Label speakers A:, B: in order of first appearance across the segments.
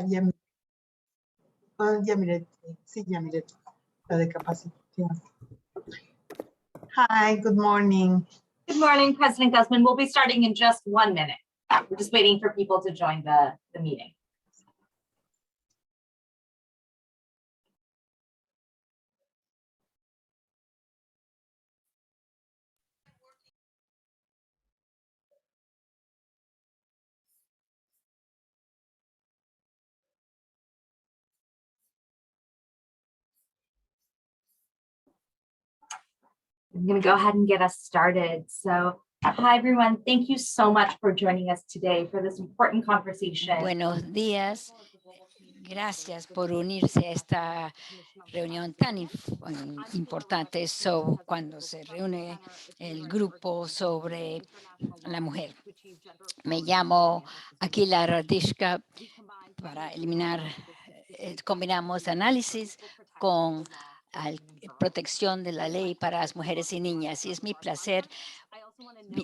A: Ya miré, sí, ya miré la de capacitación. Hi, good morning.
B: Good morning, President Guzman. We'll be starting in just 1 minute. We're just waiting for people to join the meeting. I'm going to go ahead and get us started. So, hi, everyone. Thank you so much for joining us today for this important conversation.
C: Buenos días. Gracias por unirse a esta reunión tan importante cuando se reúne el grupo sobre la mujer. Me llamo Aquila Radishka. Para combinamos análisis con protección de la ley para las mujeres y niñas. Y es mi placer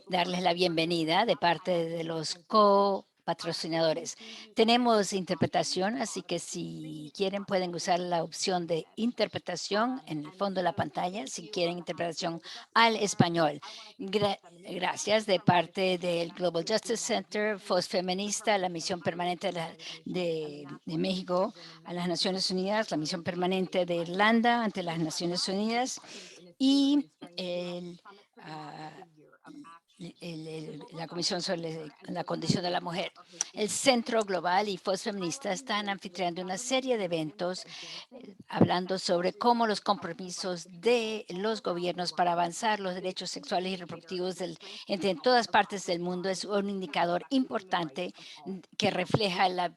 C: darles la bienvenida de parte de los copatrocinadores. Tenemos interpretación, así que si quieren pueden usar la opción de interpretación en el fondo de la pantalla, si quieren interpretación al español. Gracias de parte del Global Justice Center, FOS Feminista, la misión permanente de México a las Naciones Unidas, la misión permanente de Irlanda ante las Naciones Unidas y la Comisión sobre la Condición de la Mujer. El Centro Global y FOS Feminista están anfitriando una serie de eventos hablando sobre cómo los compromisos de los gobiernos para avanzar los derechos sexuales y reproductivos en todas partes del mundo es un indicador importante que refleja la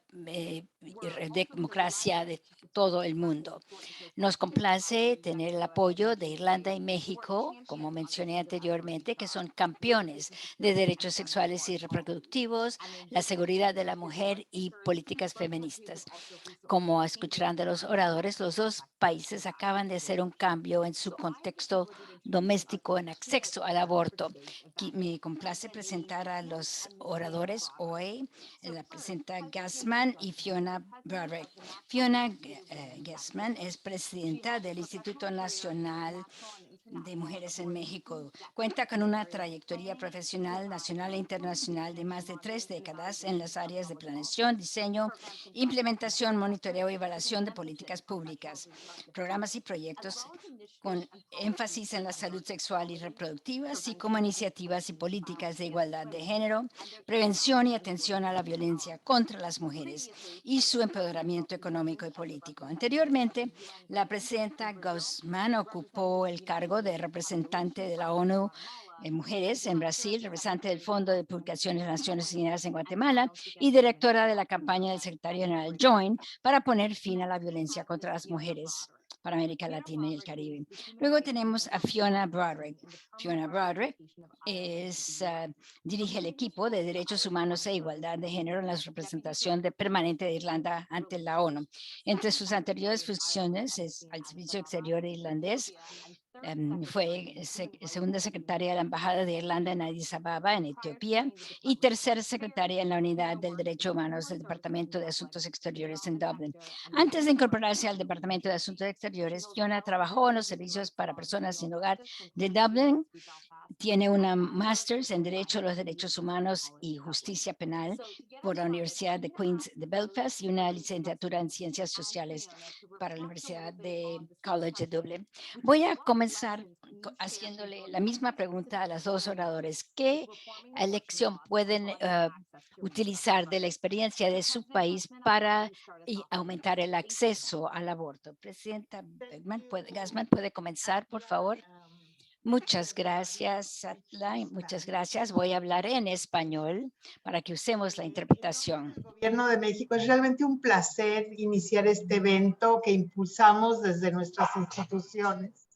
C: democracia de todo el mundo. Nos complace tener el apoyo de Irlanda y México, como mencioné anteriormente, que son campeones de derechos sexuales y reproductivos, la seguridad de la mujer y políticas feministas. Como escucharán de los oradores, los dos países acaban de hacer un cambio en su contexto doméstico en acceso al aborto. Me complace presentar a los oradores hoy. La presenta Gassman y Fiona Broderick. Fiona Gassman es presidenta del Instituto Nacional de Mujeres en México. Cuenta con una trayectoria profesional nacional e internacional de más de 3 décadas en las áreas de planeación, diseño, implementación, monitoreo y evaluación de políticas públicas, programas y proyectos con énfasis en la salud sexual y reproductiva, así como iniciativas y políticas de igualdad de género, prevención y atención a la violencia contra las mujeres y su empoderamiento económico y político. Anteriormente, la presidenta Guzman ocupó el cargo de representante de la ONU en Mujeres en Brasil, representante del Fondo de Publicaciones de las Naciones Unidas en Guatemala y directora de la campaña del secretario general Join para poner fin a la violencia contra las mujeres para América Latina y el Caribe. Luego tenemos a Fiona Broderick. Fiona Broderick dirige el equipo de Derechos Humanos e Igualdad de Género en la representación permanente de Irlanda ante la ONU. Entre sus anteriores funciones es al Servicio Exterior irlandés. Fue segunda secretaria de la Embajada de Irlanda en Addis Ababa, en Etiopía, y tercera secretaria en la Unidad del Derecho Humanos del Departamento de Asuntos Exteriores en Dublín. Antes de incorporarse al Departamento de Asuntos Exteriores, Fiona trabajó en los servicios para personas sin hogar de Dublín. Tiene una máster en Derecho a los Derechos Humanos y Justicia Penal por la Universidad de Queen's de Belfast y una licenciatura en Ciencias Sociales para la Universidad de College de Dublín. Voy a comenzar haciéndole la misma pregunta a las dos oradores. ¿Qué lección pueden utilizar de la experiencia de su país para aumentar el acceso al aborto? Presidenta Gassman, ¿puede comenzar, por favor? Muchas gracias, Atla. Muchas gracias. Voy a hablar en español para que usemos la interpretación.
A: El Gobierno de México, es realmente un placer iniciar este evento que impulsamos desde nuestras instituciones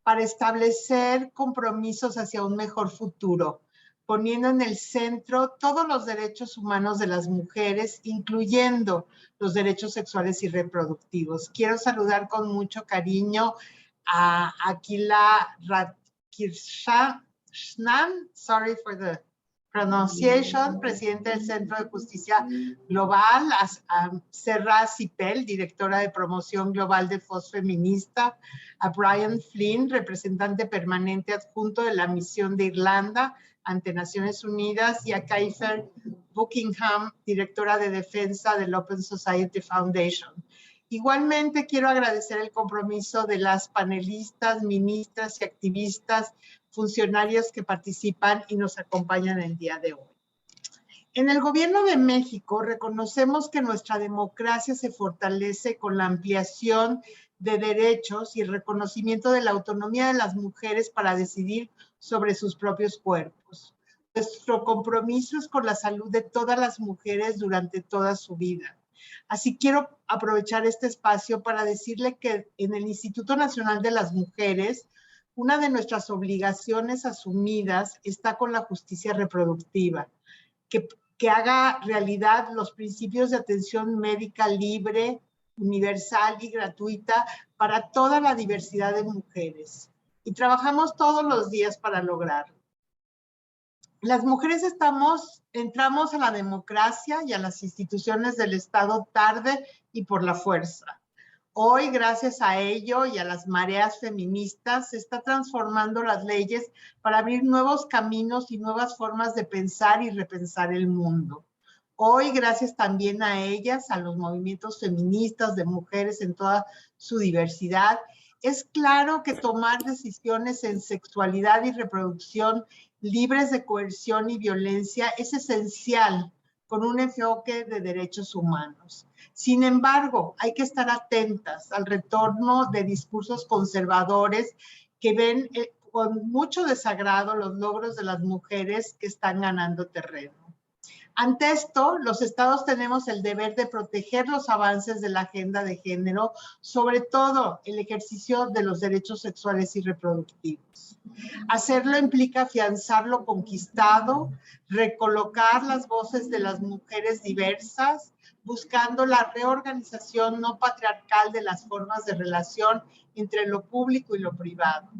A: para establecer compromisos hacia un mejor futuro, poniendo en el centro todos los derechos humanos de las mujeres, incluyendo los derechos sexuales y reproductivos. Quiero saludar con mucho cariño a Aquila Radishka, sorry for the Pronunciation, presidente del Centro de Justicia Global, a Serra Cipel, directora de promoción global de FOS Feminista, a Brian Flynn, representante permanente adjunto de la misión de Irlanda ante Naciones Unidas, y a Kaiser Buckingham, directora de defensa del Open Society Foundation. Igualmente quiero agradecer el compromiso de las panelistas, ministras y activistas, funcionarios que participan y nos acompañan el día de hoy. En el Gobierno de México reconocemos que nuestra democracia se fortalece con la ampliación de derechos y el reconocimiento de la autonomía de las mujeres para decidir sobre sus propios cuerpos. Nuestro compromiso es con la salud de todas las mujeres durante toda su vida. Así quiero aprovechar este espacio para decirle que en el Instituto Nacional de las Mujeres, una de nuestras obligaciones asumidas está con la justicia reproductiva, que haga realidad los principios de atención médica libre, universal y gratuita para toda la diversidad de mujeres. Y trabajamos todos los días para lograrlo. Las mujeres entramos a la democracia y a las instituciones del Estado tarde y por la fuerza. Hoy, gracias a ello y a las mareas feministas, se está transformando las leyes para abrir nuevos caminos y nuevas formas de pensar y repensar el mundo. Hoy, gracias también a ellas, a los movimientos feministas de mujeres en toda su diversidad, es claro que tomar decisiones en sexualidad y reproducción libres de coerción y violencia es esencial con un enfoque de derechos humanos. Sin embargo, hay que estar atentas al retorno de discursos conservadores que ven con mucho desagrado los logros de las mujeres que están ganando terreno. Ante esto, los estados tenemos el deber de proteger los avances de la agenda de género, sobre todo el ejercicio de los derechos sexuales y reproductivos. Hacerlo implica afianzar lo conquistado, recolocar las voces de las mujeres diversas, buscando la reorganización no patriarcal de las formas de relación entre lo público y lo privado.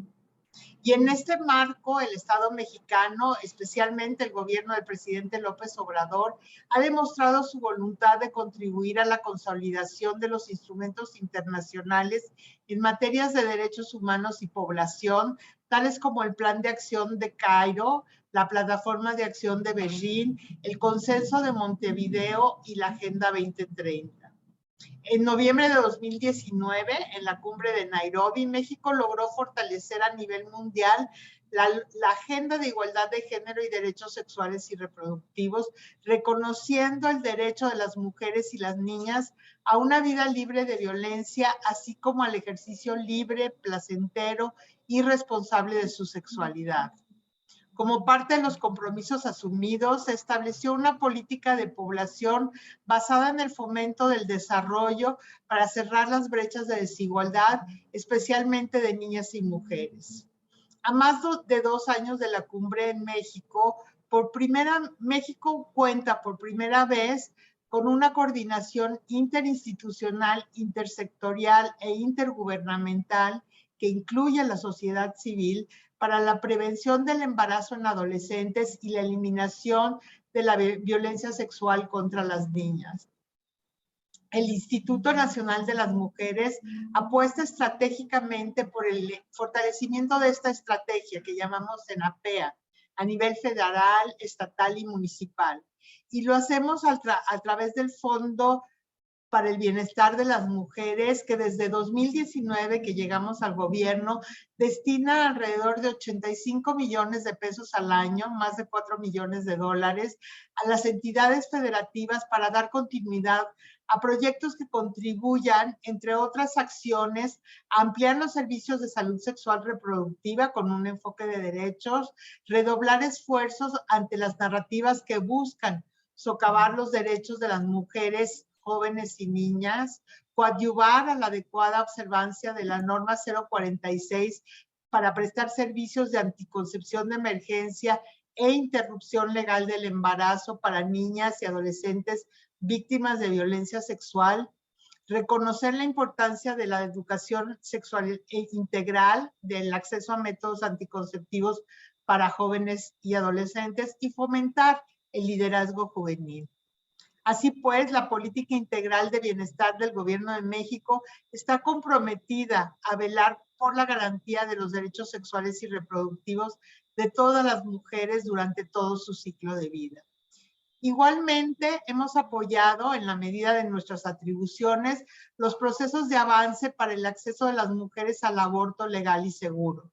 A: Y en este marco, el Estado mexicano, especialmente el gobierno del presidente López Obrador, ha demostrado su voluntad de contribuir a la consolidación de los instrumentos internacionales en materias de derechos humanos y población, tales como el Plan de Acción de Cairo, la Plataforma de Acción de Beijing, el Consenso de Montevideo y la Agenda 2030. En noviembre de 2019, en la cumbre de Nairobi, México logró fortalecer a nivel mundial la agenda de igualdad de género y derechos sexuales y reproductivos, reconociendo el derecho de las mujeres y las niñas a una vida libre de violencia, así como al ejercicio libre, placentero y responsable de su sexualidad. Como parte de los compromisos asumidos, se estableció una política de población basada en el fomento del desarrollo para cerrar las brechas de desigualdad, especialmente de niñas y mujeres. A más de 2 años de la cumbre en México, México cuenta por primera vez con una coordinación interinstitucional, intersectorial e intergubernamental que incluye a la sociedad civil para la prevención del embarazo en adolescentes y la eliminación de la violencia sexual contra las niñas. El Instituto Nacional de las Mujeres apuesta estratégicamente por el fortalecimiento de esta estrategia que llamamos CENAPEA a nivel federal, estatal y municipal. Y lo hacemos a través del Fondo para el Bienestar de las Mujeres, que desde 2019 que llegamos al gobierno, destina alrededor de 85 millones de pesos al año, más de 4 millones de dólares, a las entidades federativas para dar continuidad a proyectos que contribuyan, entre otras acciones, a ampliar los servicios de salud sexual reproductiva con un enfoque de derechos, redoblar esfuerzos ante las narrativas que buscan socavar los derechos de las mujeres, jóvenes y niñas, coadyuvar a la adecuada observancia de la norma 046 para prestar servicios de anticoncepción de emergencia e interrupción legal del embarazo para niñas y adolescentes víctimas de violencia sexual, reconocer la importancia de la educación sexual integral, del acceso a métodos anticonceptivos para jóvenes y adolescentes y fomentar el liderazgo juvenil. Así pues, la política integral de bienestar del Gobierno de México está comprometida a velar por la garantía de los derechos sexuales y reproductivos de todas las mujeres durante todo su ciclo de vida. Igualmente, hemos apoyado en la medida de nuestras atribuciones los procesos de avance para el acceso de las mujeres al aborto legal y seguro.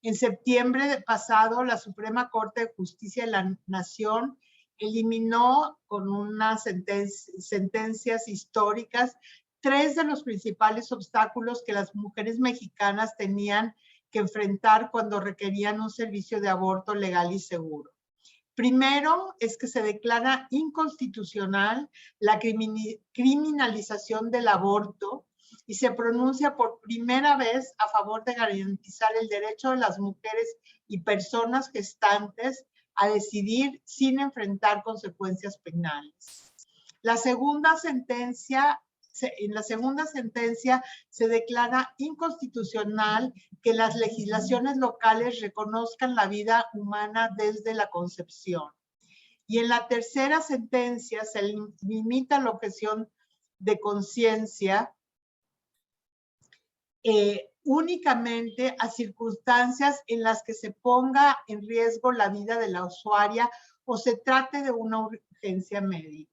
A: En septiembre pasado, la Suprema Corte de Justicia de la Nación eliminó con unas sentencias históricas 3 de los principales obstáculos que las mujeres mexicanas tenían que enfrentar cuando requerían un servicio de aborto legal y seguro. Primero es que se declara inconstitucional la criminalización del aborto y se pronuncia por primera vez a favor de garantizar el derecho de las mujeres y personas gestantes a decidir sin enfrentar consecuencias penales. En la segunda sentencia se declara inconstitucional que las legislaciones locales reconozcan la vida humana desde la concepción. Y en la tercera sentencia se limita la objeción de conciencia únicamente a circunstancias en las que se ponga en riesgo la vida de la usuaria o se trate de una urgencia médica.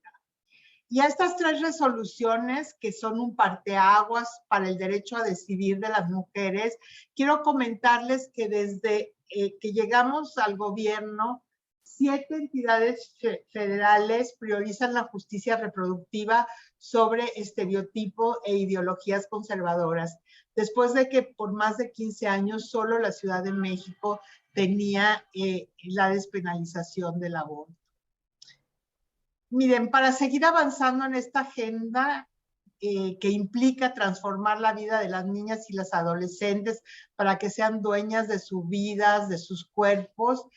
A: Y a estas 3 resoluciones, que son un parteaguas para el derecho a decidir de las mujeres, quiero comentarles que desde que llegamos al gobierno, 7 entidades federales priorizan la justicia reproductiva sobre estereotipo e ideologías conservadoras, después de que por más de 15 años solo la Ciudad de México tenía la despenalización del aborto. Miren, para seguir avanzando en esta agenda que implica transformar la vida de las niñas y las adolescentes para que sean dueñas de sus vidas, de sus cuerpos,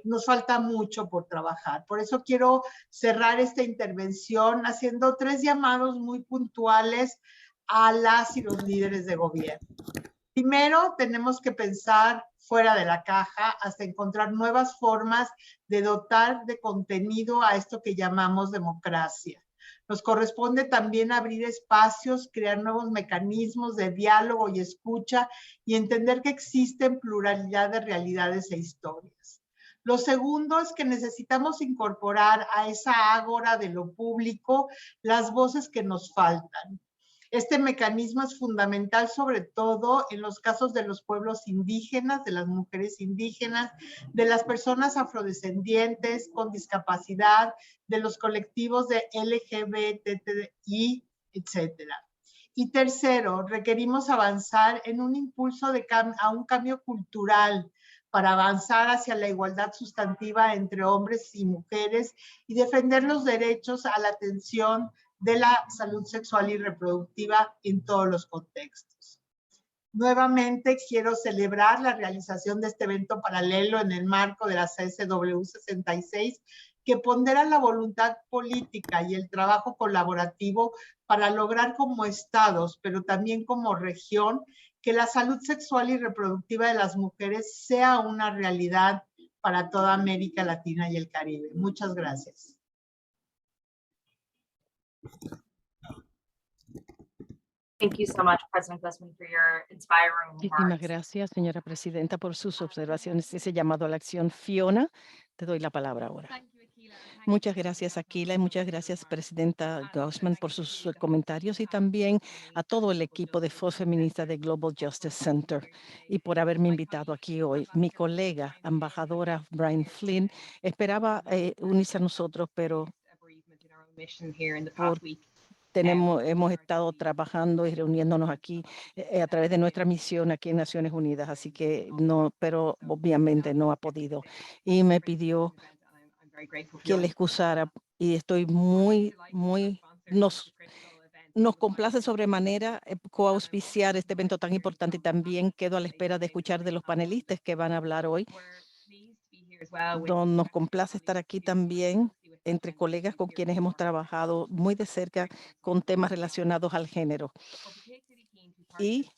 A: nos falta mucho por trabajar. Por eso quiero cerrar esta intervención haciendo 3 llamados muy puntuales a las y los líderes de gobierno. Primero, tenemos que pensar fuera de la caja hasta encontrar nuevas formas de dotar de contenido a esto que llamamos democracia. Nos corresponde también abrir espacios, crear nuevos mecanismos de diálogo y escucha y entender que existen pluralidad de realidades e historias. Lo segundo es que necesitamos incorporar a esa ágora de lo público las voces que nos faltan. Este mecanismo es fundamental, sobre todo en los casos de los pueblos indígenas, de las mujeres indígenas, de las personas afrodescendientes con discapacidad, de los colectivos de LGBTI, etc. Y tercero, requerimos avanzar en un impulso a un cambio cultural para avanzar hacia la igualdad sustantiva entre hombres y mujeres y defender los derechos a la atención de la salud sexual y reproductiva en todos los contextos. Nuevamente quiero celebrar la realización de este evento paralelo en el marco de la CSW 66, que pondera la voluntad política y el trabajo colaborativo para lograr como estados, pero también como región, que la salud sexual y reproductiva de las mujeres sea una realidad para toda América Latina y el Caribe. Muchas gracias.
B: Thank you so much, President Glusman, for your inspiring
D: Muchísimas
B: remarks.
D: gracias, señora presidenta, por sus observaciones. Ese llamado a la acción. Fiona, te doy la palabra ahora. Muchas gracias, Aquila, y muchas gracias, presidenta Guzmán, por sus comentarios y también a todo el equipo de Voz Feminista de Global Justice Center y por haberme invitado aquí hoy. Mi colega, embajadora Brian Flynn, esperaba unirse a nosotros, pero hemos estado trabajando y reuniéndonos aquí a través de nuestra misión aquí en Naciones Unidas, así que no, pero obviamente no ha podido. Y me pidió que le excusara y estoy nos complace sobremanera coauspiciar este evento tan importante y también quedo a la espera de escuchar de los panelistas que van a hablar hoy. Nos complace estar aquí también entre colegas con quienes hemos trabajado muy de cerca con temas relacionados al género. Y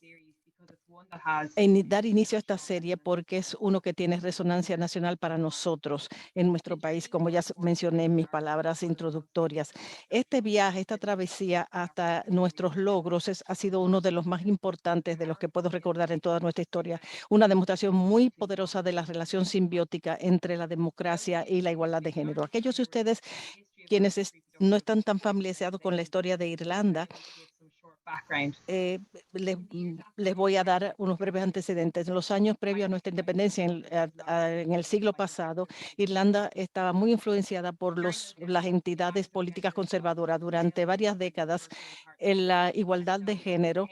D: dar inicio a esta serie porque es uno que tiene resonancia nacional para nosotros en nuestro país, como ya mencioné en mis palabras introductorias. Este viaje, esta travesía hasta nuestros logros ha sido uno de los más importantes de los que puedo recordar en toda nuestra historia. Una demostración muy poderosa de la relación simbiótica entre la democracia y la igualdad de género. Aquellos de ustedes quienes no están tan familiarizados con la historia de Irlanda, eh, les voy a dar unos breves antecedentes. En los años previos a nuestra independencia, en el siglo pasado, Irlanda estaba muy influenciada por las entidades políticas conservadoras. Durante varias décadas, la igualdad de género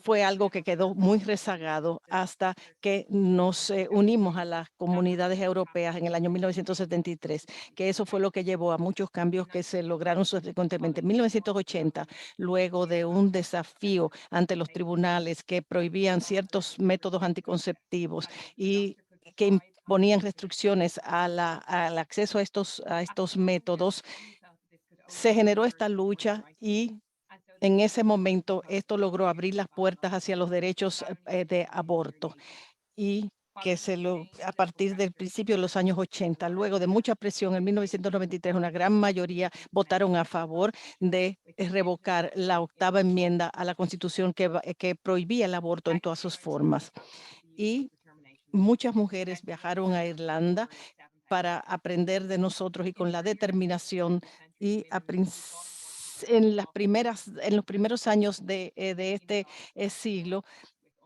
D: fue algo que quedó muy rezagado hasta que nos unimos a las comunidades europeas en el año 1973, que eso fue lo que llevó a muchos cambios que se lograron subsecuentemente. En 1980, luego de un desafío ante los tribunales que prohibían ciertos métodos anticonceptivos y que imponían restricciones al acceso a estos métodos, se generó esta lucha y en ese momento, esto logró abrir las puertas hacia los derechos de aborto y a partir del principio de los años 80, luego de mucha presión, en 1993, una gran mayoría votaron a favor de revocar la octava enmienda a la Constitución que prohibía el aborto en todas sus formas. Y muchas mujeres viajaron a Irlanda para aprender de nosotros y con la determinación y en los primeros años de este siglo,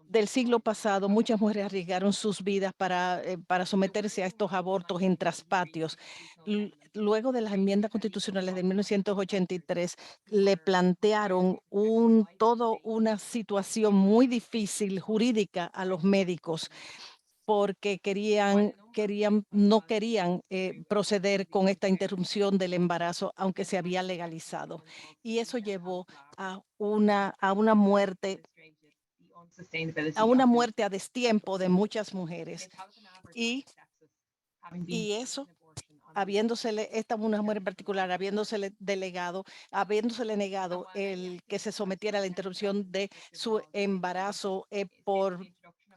D: del siglo pasado, muchas mujeres arriesgaron sus vidas para someterse a estos abortos en traspatios. Luego de las enmiendas constitucionales de 1983, le plantearon toda una situación muy difícil jurídica a los médicos porque no querían proceder con esta interrupción del embarazo, aunque se había legalizado. Y eso llevó a una muerte a destiempo de muchas mujeres. Y eso, esta una mujer en particular, habiéndosele negado el que se sometiera a la interrupción de su embarazo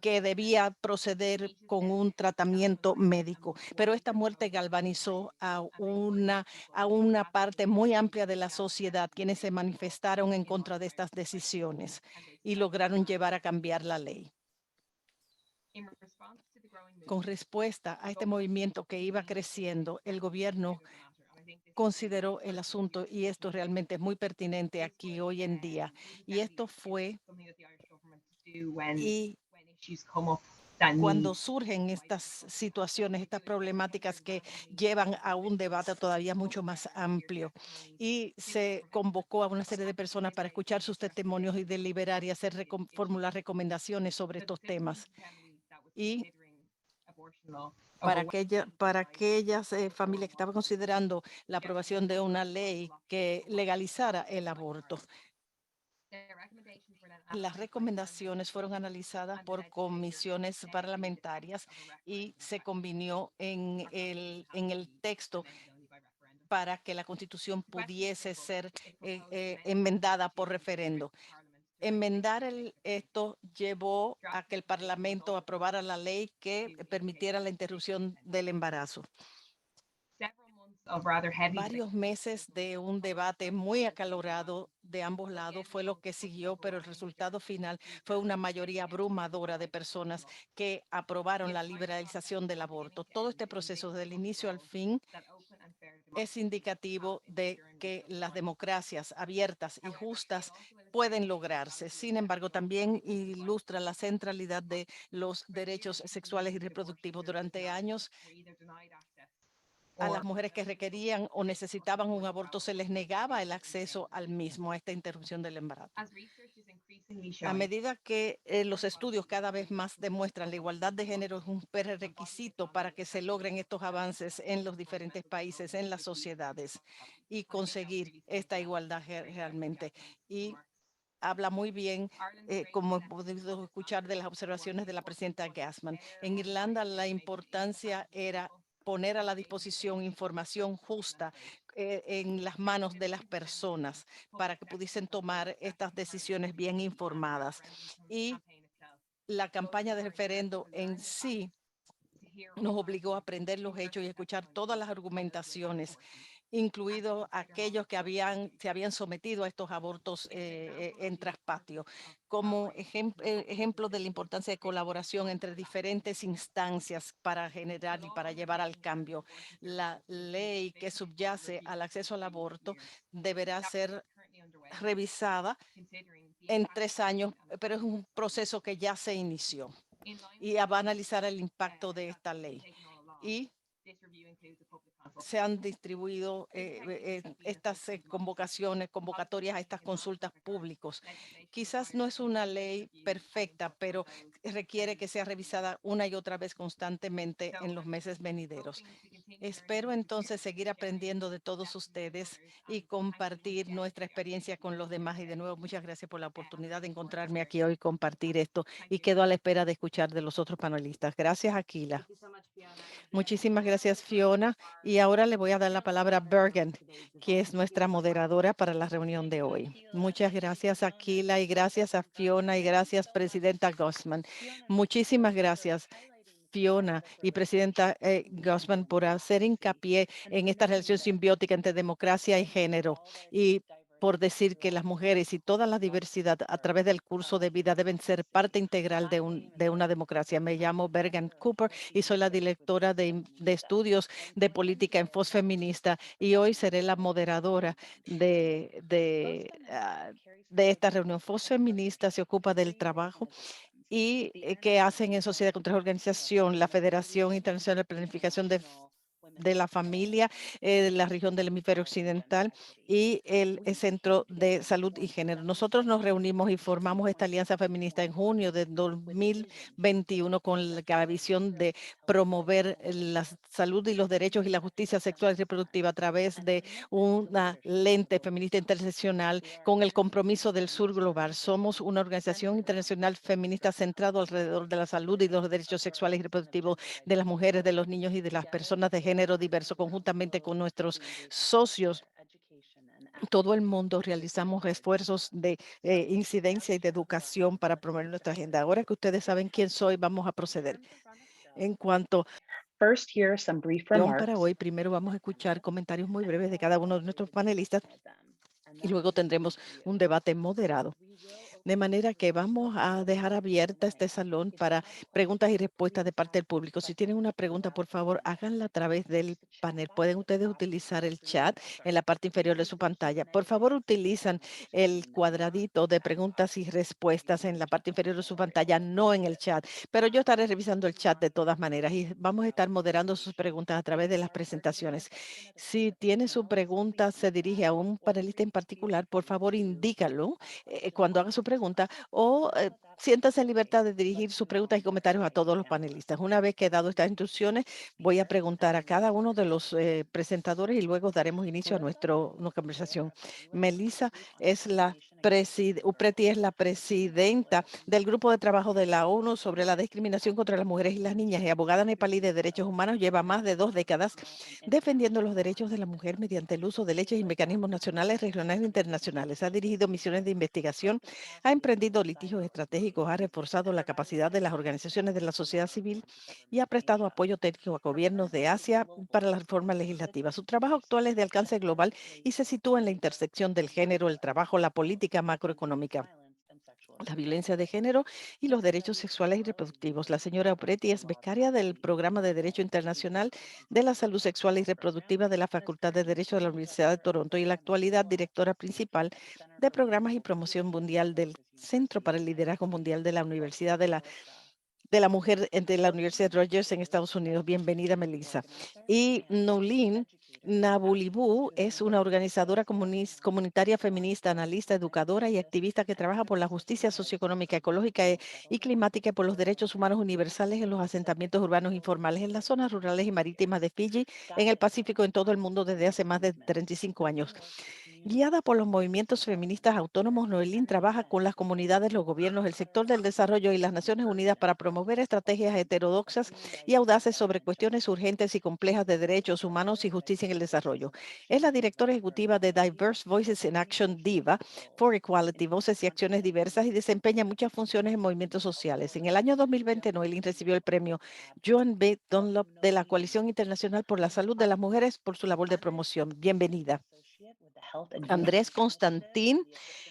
D: que debía proceder con un tratamiento médico. Pero esta muerte galvanizó a una parte muy amplia de la sociedad, quienes se manifestaron en contra de estas decisiones y lograron llevar a cambiar la ley. Con respuesta a este movimiento que iba creciendo, el gobierno consideró el asunto y esto realmente es muy pertinente aquí hoy en día. Y esto fue cuando surgen estas situaciones, estas problemáticas que llevan a un debate todavía mucho más amplio. Y se convocó a una serie de personas para escuchar sus testimonios y deliberar y formular recomendaciones sobre estos temas. Y para aquellas familias que estaban considerando la aprobación de una ley que legalizara el aborto. Las recomendaciones fueron analizadas por comisiones parlamentarias y se combinó en el texto para que la Constitución pudiese ser enmendada por referendo. Enmendar esto llevó a que el Parlamento aprobara la ley que permitiera la interrupción del embarazo. Varios meses de un debate muy acalorado de ambos lados fue lo que siguió, pero el resultado final fue una mayoría abrumadora de personas que aprobaron la liberalización del aborto. Todo este proceso, del inicio al fin, es indicativo de que las democracias abiertas y justas pueden lograrse. Sin embargo, también ilustra la centralidad de los derechos sexuales y reproductivos. Durante años, a las mujeres que requerían o necesitaban un aborto se les negaba el acceso al mismo, a esta interrupción del embarazo. A medida que los estudios cada vez más demuestran la igualdad de género es un prerequisito para que se logren estos avances en los diferentes países, en las sociedades y conseguir esta igualdad realmente. Y habla muy bien, como hemos podido escuchar de las observaciones de la presidenta Gassman. En Irlanda la importancia era poner a la disposición información justa en las manos de las personas para que pudiesen tomar estas decisiones bien informadas. Y la campaña de referendo en sí nos obligó a aprender los hechos y escuchar todas las argumentaciones, incluidos aquellos que se habían sometido a estos abortos en traspatio, como ejemplo de la importancia de colaboración entre diferentes instancias para generar y para llevar al cambio. La ley que subyace al acceso al aborto deberá ser revisada en 3 años, pero es un proceso que ya se inició y va a analizar el impacto de esta ley. Y se han distribuido estas convocatorias a estas consultas públicas. Quizás no es una ley perfecta, pero requiere que sea revisada una y otra vez constantemente en los meses venideros. Espero entonces seguir aprendiendo de todos ustedes y compartir nuestra experiencia con los demás. Y de nuevo, muchas gracias por la oportunidad de encontrarme aquí hoy y compartir esto. Y quedo a la espera de escuchar de los otros panelistas. Gracias, Aquila. Muchísimas gracias, Fiona. Y ahora le voy a dar la palabra a Bergen, que es nuestra moderadora para la reunión de hoy. Muchas gracias, Aquila, y gracias a Fiona, y gracias, Presidenta Gosman. Muchísimas gracias, Fiona y Presidenta Gosman, por hacer hincapié en esta relación simbiótica entre democracia y género, y por decir que las mujeres y toda la diversidad a través del curso de vida deben ser parte integral de una democracia. Me llamo Bergen Cooper y soy la directora de estudios de política en FOS Feminista, y hoy seré la moderadora de esta reunión. FOS Feminista se ocupa del trabajo y que hacen en sociedad con 3 organizaciones: la Federación Internacional de Planificación de la Familia, la región del hemisferio occidental, y el Centro de Salud y Género. Nosotros nos reunimos y formamos esta alianza feminista en junio de 2021 con la visión de promover la salud y los derechos y la justicia sexual y reproductiva a través de una lente feminista interseccional con el compromiso del sur global. Somos una organización internacional feminista centrada alrededor de la salud y los derechos sexuales y reproductivos de las mujeres, de los niños y de las personas de género diverso. Conjuntamente con nuestros socios, todo el mundo, realizamos esfuerzos de incidencia y de educación para promover nuestra agenda. Ahora que ustedes saben quién soy, vamos a proceder. En cuanto
E: First, here are some brief
D: para
E: remarks.
D: hoy, primero vamos a escuchar comentarios muy breves de cada uno de nuestros panelistas y luego tendremos un debate moderado. De manera que vamos a dejar abierta este salón para preguntas y respuestas de parte del público. Si tienen una pregunta, por favor, háganla a través del panel. Pueden ustedes utilizar el chat en la parte inferior de su pantalla. Por favor, utilizan el cuadradito de preguntas y respuestas en la parte inferior de su pantalla, no en el chat. Pero yo estaré revisando el chat de todas maneras y vamos a estar moderando sus preguntas a través de las presentaciones. Si tiene su pregunta, se dirige a un panelista en particular, por favor, indícalo cuando haga su pregunta, o siéntase en libertad de dirigir sus preguntas y comentarios a todos los panelistas. Una vez que he dado estas instrucciones, voy a preguntar a cada uno de los presentadores y luego daremos inicio a nuestra conversación. Melissa es Upreti es la presidenta del Grupo de Trabajo de la ONU sobre la discriminación contra las mujeres y las niñas y abogada nepalí de derechos humanos. Lleva más de 2 décadas defendiendo los derechos de la mujer mediante el uso de leyes y mecanismos nacionales, regionales e internacionales. Ha dirigido misiones de investigación, ha emprendido litigios estratégicos, ha reforzado la capacidad de las organizaciones de la sociedad civil y ha prestado apoyo técnico a gobiernos de Asia para las reformas legislativas. Su trabajo actual es de alcance global y se sitúa en la intersección del género, el trabajo, la política macroeconómica, la violencia de género y los derechos sexuales y reproductivos. La señora Opreti es becaria del Programa de Derecho Internacional de la Salud Sexual y Reproductiva de la Facultad de Derecho de la Universidad de Toronto y en la actualidad directora principal de Programas y Promoción Mundial del Centro para el Liderazgo Mundial de la Universidad de la Mujer de la Universidad de Rogers en Estados Unidos. Bienvenida, Melissa. Y Nolene Nabulibu es una organizadora comunitaria feminista, analista, educadora y activista que trabaja por la justicia socioeconómica, ecológica y climática y por los derechos humanos universales en los asentamientos urbanos informales en las zonas rurales y marítimas de Fiji, en el Pacífico, en todo el mundo desde hace más de 35 años. Guiada por los movimientos feministas autónomos, Noelín trabaja con las comunidades, los gobiernos, el sector del desarrollo y las Naciones Unidas para promover estrategias heterodoxas y audaces sobre cuestiones urgentes y complejas de derechos humanos y justicia en el desarrollo. Es la directora ejecutiva de Diverse Voices in Action DIVA for Equality, Voces y Acciones Diversas, y desempeña muchas funciones en movimientos sociales. En el año 2020, Noelín recibió el premio Joan B. Dunlop de la Coalición Internacional por la Salud de las Mujeres por su labor de promoción. Bienvenida. Andrés Constantín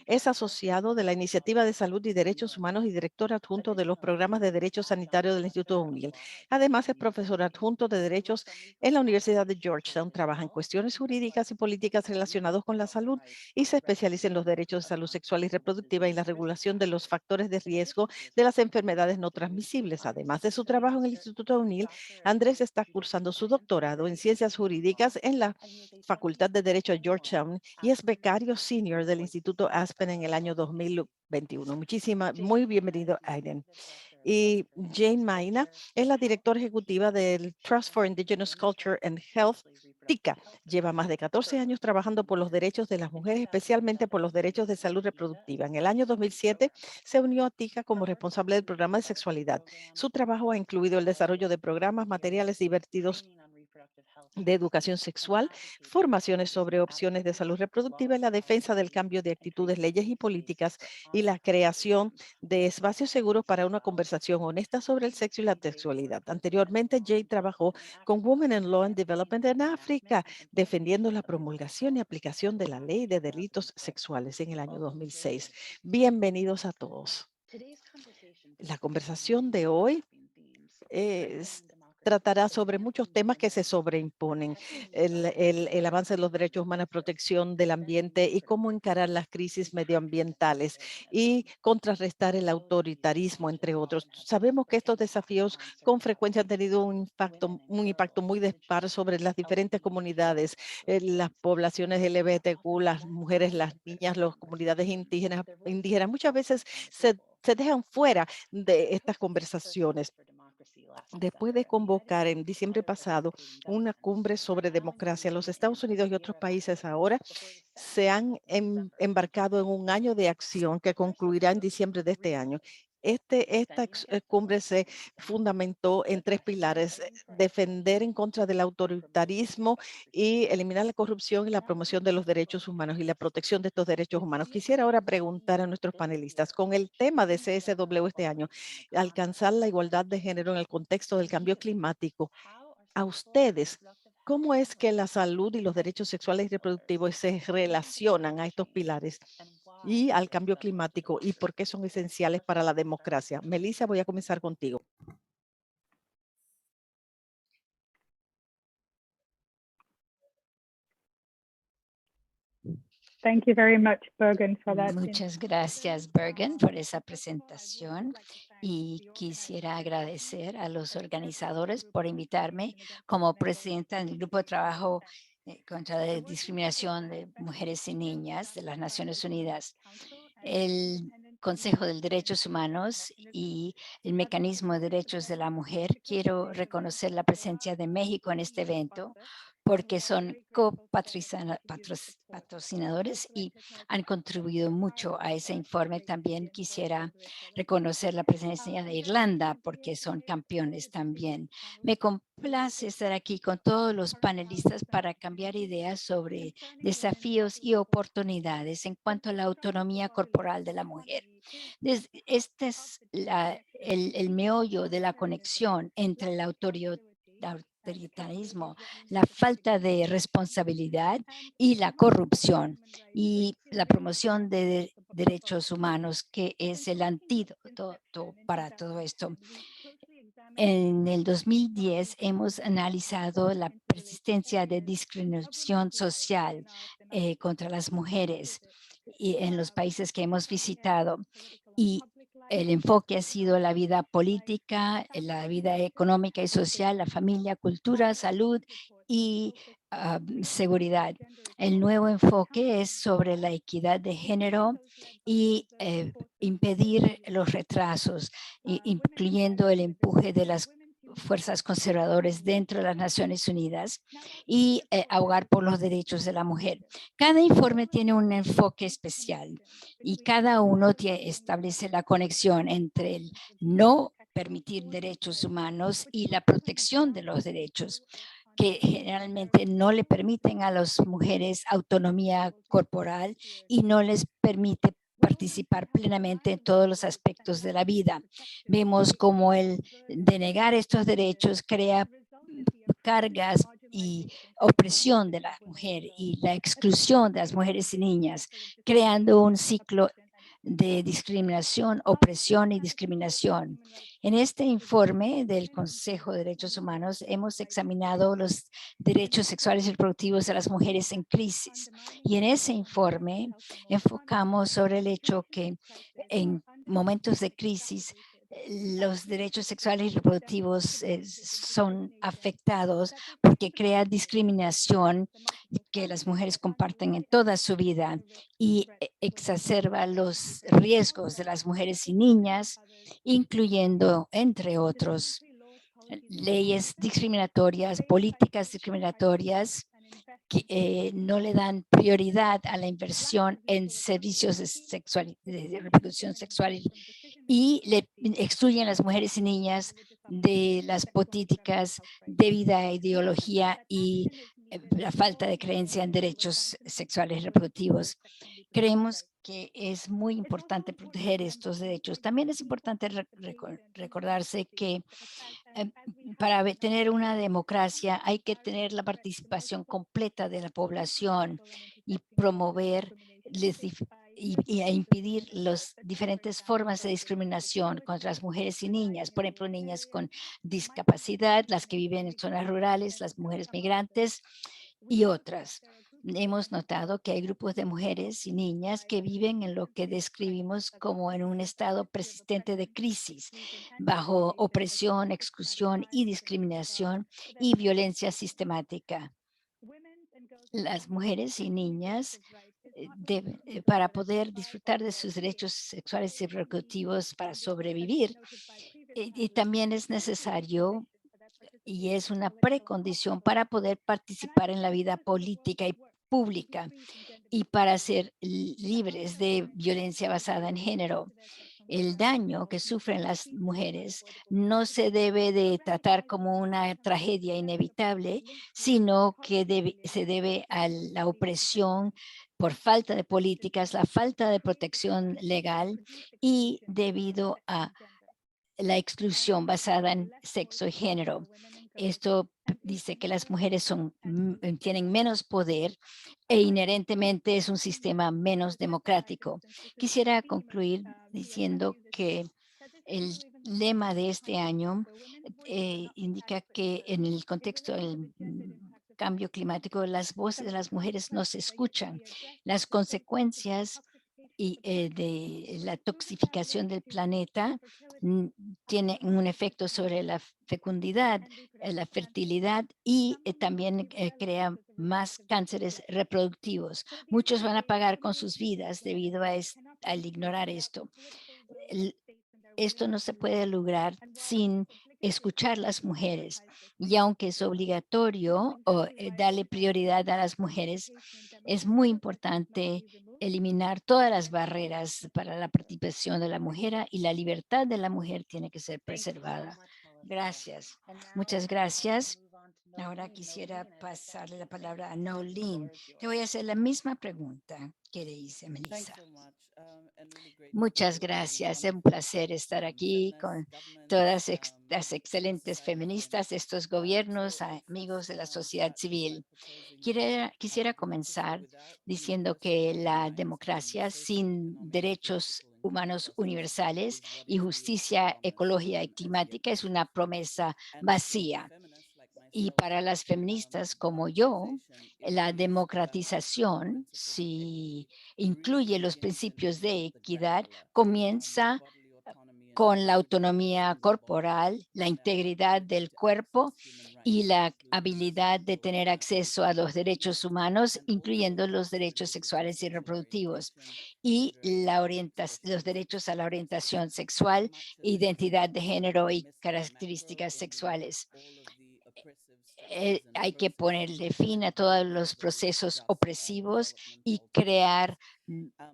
D: es asociado de la Iniciativa de Salud y Derechos Humanos y director adjunto de los programas de Derecho Sanitario del Instituto O'Neill. Además, es profesor adjunto de Derechos en la Universidad de Georgetown. Trabaja en cuestiones jurídicas y políticas relacionadas con la salud y se especializa en los derechos de salud sexual y reproductiva y la regulación de los factores de riesgo de las enfermedades no transmisibles. Además de su trabajo en el Instituto O'Neill, Andrés está cursando su doctorado en Ciencias Jurídicas en la Facultad de Derecho de Georgetown y es becario senior del Instituto Aspen en el año 2021. Muy bienvenido, Aiden. Y Jane Maina es la directora ejecutiva del Trust for Indigenous Culture and Health, TICA. Lleva más de 14 años trabajando por los derechos de las mujeres, especialmente por los derechos de salud reproductiva. En el año 2007 se unió a TICA como responsable del programa de sexualidad. Su trabajo ha incluido el desarrollo de programas, materiales divertidos de educación sexual, formaciones sobre opciones de salud reproductiva y la defensa del cambio de actitudes, leyes y políticas y la creación de espacios seguros para una conversación honesta sobre el sexo y la sexualidad. Anteriormente, Jay trabajó con Women in Law and Development en África, defendiendo la promulgación y aplicación de la ley de delitos sexuales en el año 2006. Bienvenidos a todos. La conversación de hoy tratará sobre muchos temas que se sobreimponen, el avance de los derechos humanos, protección del ambiente y cómo encarar las crisis medioambientales y contrarrestar el autoritarismo, entre otros. Sabemos que estos desafíos con frecuencia han tenido un impacto muy dispar sobre las diferentes comunidades, las poblaciones LGBTQ, las mujeres, las niñas, las comunidades indígenas. Muchas veces se dejan fuera de estas conversaciones. Después de convocar en diciembre pasado una cumbre sobre democracia, los Estados Unidos y otros países ahora se han embarcado en un año de acción que concluirá en diciembre de este año. Esta cumbre se fundamentó en 3 pilares: defender en contra del autoritarismo y eliminar la corrupción y la promoción de los derechos humanos y la protección de estos derechos humanos. Quisiera ahora preguntar a nuestros panelistas, con el tema de CSW este año, alcanzar la igualdad de género en el contexto del cambio climático, a ustedes, ¿cómo es que la salud y los derechos sexuales y reproductivos se relacionan a estos pilares y al cambio climático y por qué son esenciales para la democracia? Melissa, voy a comenzar contigo.
F: Thank you very much, Bergen, for that.
C: Muchas gracias, Bergen, por esa presentación, y quisiera agradecer a los organizadores por invitarme como presidenta del Grupo de Trabajo contra la discriminación de mujeres y niñas de las Naciones Unidas. El Consejo de Derechos Humanos y el Mecanismo de Derechos de la Mujer. Quiero reconocer la presencia de México en este evento porque son copatrocinadores y han contribuido mucho a ese informe. También quisiera reconocer la presencia de Irlanda porque son campeones también. Me complace estar aquí con todos los panelistas para cambiar ideas sobre desafíos y oportunidades en cuanto a la autonomía corporal de la mujer. Este es el meollo de la conexión entre el autoritarismo, la falta de responsabilidad y la corrupción, y la promoción de derechos humanos, que es el antídoto para todo esto. En el 2010 hemos analizado la persistencia de discriminación social contra las mujeres y en los países que hemos visitado, y el enfoque ha sido la vida política, la vida económica y social, la familia, cultura, salud y seguridad. El nuevo enfoque es sobre la equidad de género y impedir los retrasos, incluyendo el empuje de las fuerzas conservadoras dentro de las Naciones Unidas y abogar por los derechos de la mujer. Cada informe tiene un enfoque especial y cada uno establece la conexión entre el no permitir derechos humanos y la protección de los derechos, que generalmente no le permiten a las mujeres autonomía corporal y no les permite participar plenamente en todos los aspectos de la vida. Vemos como el denegar estos derechos crea cargas y opresión de la mujer y la exclusión de las mujeres y niñas, creando un ciclo de discriminación, opresión y discriminación. En este informe del Consejo de Derechos Humanos hemos examinado los derechos sexuales y reproductivos de las mujeres en crisis. Y en ese informe enfocamos sobre el hecho que en momentos de crisis los derechos sexuales y reproductivos son afectados porque crea discriminación que las mujeres comparten en toda su vida y exacerba los riesgos de las mujeres y niñas, incluyendo, entre otros, leyes discriminatorias, políticas discriminatorias que no le dan prioridad a la inversión en servicios de reproducción sexual y le excluyen a las mujeres y niñas de las políticas debido a ideología y la falta de creencia en derechos sexuales y reproductivos. Creemos que es muy importante proteger estos derechos. También es importante recordarse que para tener una democracia hay que tener la participación completa de la población y promover y a impedir las diferentes formas de discriminación contra las mujeres y niñas, por ejemplo, niñas con discapacidad, las que viven en zonas rurales, las mujeres migrantes y otras. Hemos notado que hay grupos de mujeres y niñas que viven en lo que describimos como en un estado persistente de crisis, bajo opresión, exclusión y discriminación y violencia sistemática. Las mujeres y niñas para poder disfrutar de sus derechos sexuales y reproductivos para sobrevivir. Y también es necesario y es una precondición para poder participar en la vida política y pública y para ser libres de violencia basada en género. El daño que sufren las mujeres no se debe de tratar como una tragedia inevitable, sino que se debe a la opresión por falta de políticas, la falta de protección legal y debido a la exclusión basada en sexo y género. Esto dice que las mujeres tienen menos poder e inherentemente es un sistema menos democrático. Quisiera concluir diciendo que el lema de este año indica que en el contexto del cambio climático, las voces de las mujeres no se escuchan. Las consecuencias de la toxificación del planeta tiene un efecto sobre la fecundidad, la fertilidad y también crea más cánceres reproductivos. Muchos van a pagar con sus vidas debido al ignorar esto. Esto no se puede lograr sin escuchar a las mujeres. Y aunque es obligatorio darle prioridad a las mujeres, es muy importante eliminar todas las barreras para la participación de la mujer y la libertad de la mujer tiene que ser preservada. Gracias. Muchas gracias. Ahora quisiera pasarle la palabra a Nolene. Te voy a hacer la misma pregunta que le hice a Melissa. Muchas gracias. Es un placer estar aquí con todas las excelentes feministas de estos gobiernos, amigos de la sociedad civil. Quisiera comenzar diciendo que la democracia sin derechos humanos universales y justicia ecológica y climática es una promesa vacía. Y para las feministas como yo, la democratización, si incluye los principios de equidad, comienza con la autonomía corporal, la integridad del cuerpo y la habilidad de tener acceso a los derechos humanos, incluyendo los derechos sexuales y reproductivos, y los derechos a la orientación sexual, identidad de género y características sexuales. Hay que ponerle fin a todos los procesos opresivos y crear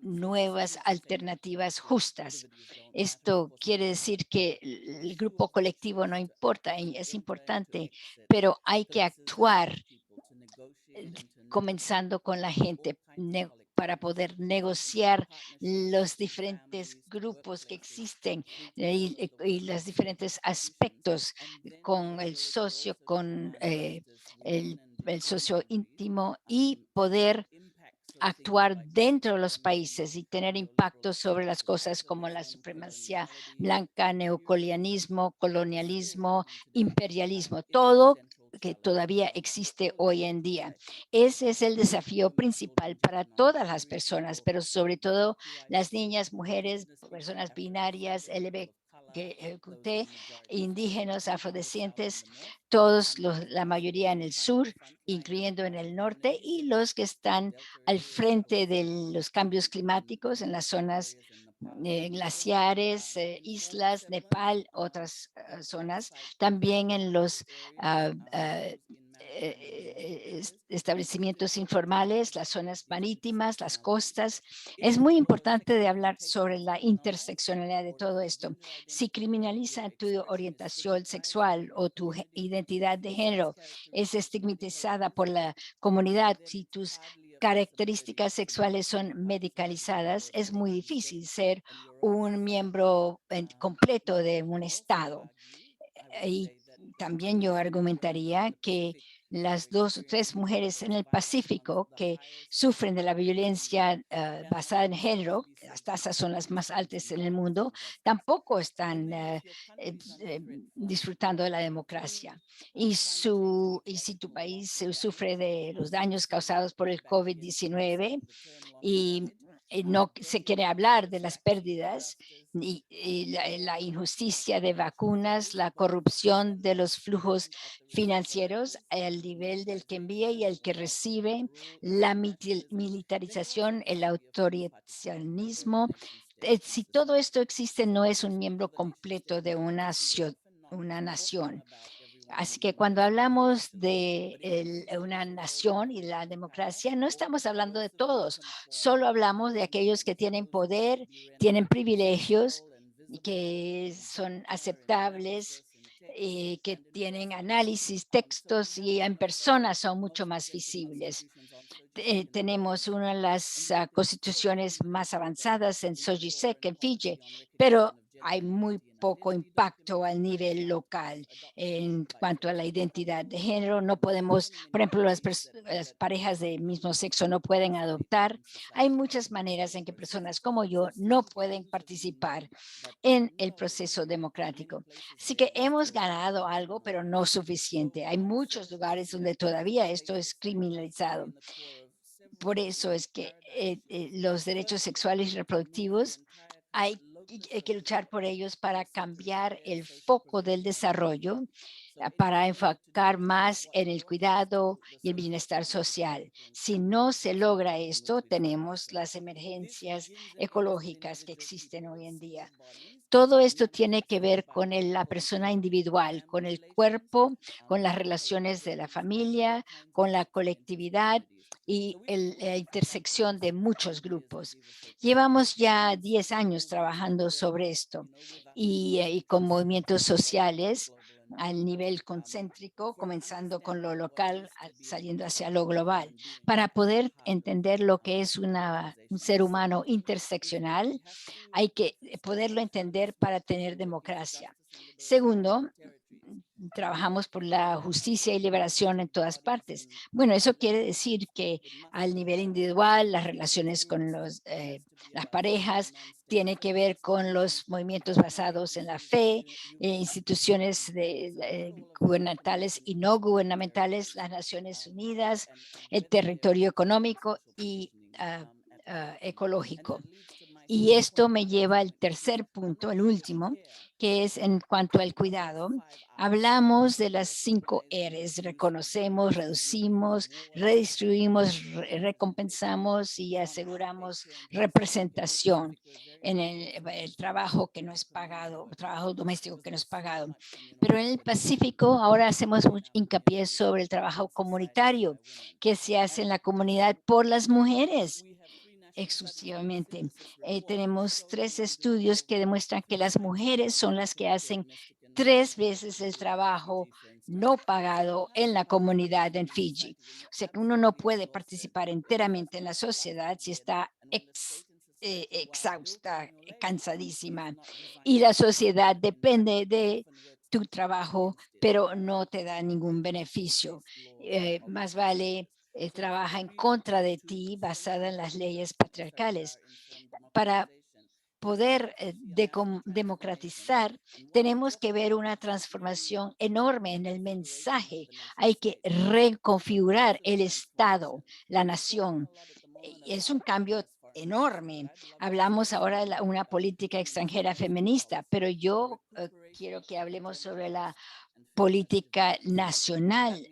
C: nuevas alternativas justas. Esto quiere decir que el grupo colectivo no importa, y es importante, pero hay que actuar comenzando con la gente para poder negociar los diferentes grupos que existen y los diferentes aspectos con el socio, con el socio íntimo y poder actuar dentro de los países y tener impacto sobre las cosas como la supremacía blanca, colonialismo, imperialismo, todo que todavía existe hoy en día. Ese es el desafío principal para todas las personas, pero sobre todo las niñas, mujeres, personas binarias, LGBT, indígenas, afrodescendientes, la mayoría en el sur, incluyendo en el norte, y los que están al frente de los cambios climáticos en las zonas glaciares, islas, Nepal, otras zonas, también en los establecimientos informales, las zonas marítimas, las costas. Es muy importante de hablar sobre la interseccionalidad de todo esto. Si criminaliza tu orientación sexual o tu identidad de género, es estigmatizada por la comunidad, si tus características sexuales son medicalizadas, es muy difícil ser un miembro completo de un Estado. Y también yo argumentaría que las 2 o 3 mujeres en el Pacífico que sufren de la violencia basada en género, las tasas son las más altas en el mundo, tampoco están disfrutando de la democracia. Y si tu país sufre de los daños causados por el COVID-19 y no se quiere hablar de las pérdidas y la injusticia de vacunas, la corrupción de los flujos financieros, el nivel del que envía y el que recibe, la militarización, el autoritarismo. Si todo esto existe, no es un miembro completo de una nación. Así que cuando hablamos de una nación y la democracia, no estamos hablando de todos, solo hablamos de aquellos que tienen poder, tienen privilegios y que son aceptables, que tienen análisis, textos y en persona son mucho más visibles. Tenemos una de las constituciones más avanzadas en Sojisek, en Fiji, pero hay muy poco impacto al nivel local en cuanto a la identidad de género. No podemos, por ejemplo, las parejas de mismo sexo no pueden adoptar. Hay muchas maneras en que personas como yo no pueden participar en el proceso democrático. Así que hemos ganado algo, pero no suficiente. Hay muchos lugares donde todavía esto es criminalizado. Por eso es que los derechos sexuales y reproductivos hay que luchar por ellos para cambiar el foco del desarrollo, para enfocar más en el cuidado y el bienestar social. Si no se logra esto, tenemos las emergencias ecológicas que existen hoy en día. Todo esto tiene que ver con la persona individual, con el cuerpo, con las relaciones de la familia, con la colectividad y la intersección de muchos grupos. Llevamos ya 10 años trabajando sobre esto y con movimientos sociales al nivel concéntrico, comenzando con lo local, saliendo hacia lo global, para poder entender lo que es un ser humano interseccional. Hay que poderlo entender para tener democracia. Segundo, trabajamos por la justicia y liberación en todas partes. Bueno, eso quiere decir que al nivel individual, las relaciones con las parejas, tiene que ver con los movimientos basados en la fe, instituciones gubernamentales y no gubernamentales, las Naciones Unidas, el territorio económico y ecológico. Y esto me lleva al tercer punto, el último, que es en cuanto al cuidado. Hablamos de las 5 R's: reconocemos, reducimos, redistribuimos, recompensamos y aseguramos representación en el trabajo que no es pagado, trabajo doméstico que no es pagado. Pero en el Pacífico ahora hacemos hincapié sobre el trabajo comunitario que se hace en la comunidad por las mujeres exclusivamente. Tenemos 3 estudios que demuestran que las mujeres son las que hacen 3 veces el trabajo no pagado en la comunidad en Fiji. O sea que uno no puede participar enteramente en la sociedad si está exhausta, cansadísima. Y la sociedad depende de tu trabajo, pero no te da ningún beneficio. Más vale trabaja en contra de ti basada en las leyes patriarcales. Para poder democratizar, tenemos que ver una transformación enorme en el mensaje. Hay que reconfigurar el Estado, la nación. Es un cambio enorme. Hablamos ahora de una política extranjera feminista, pero yo quiero que hablemos sobre la política nacional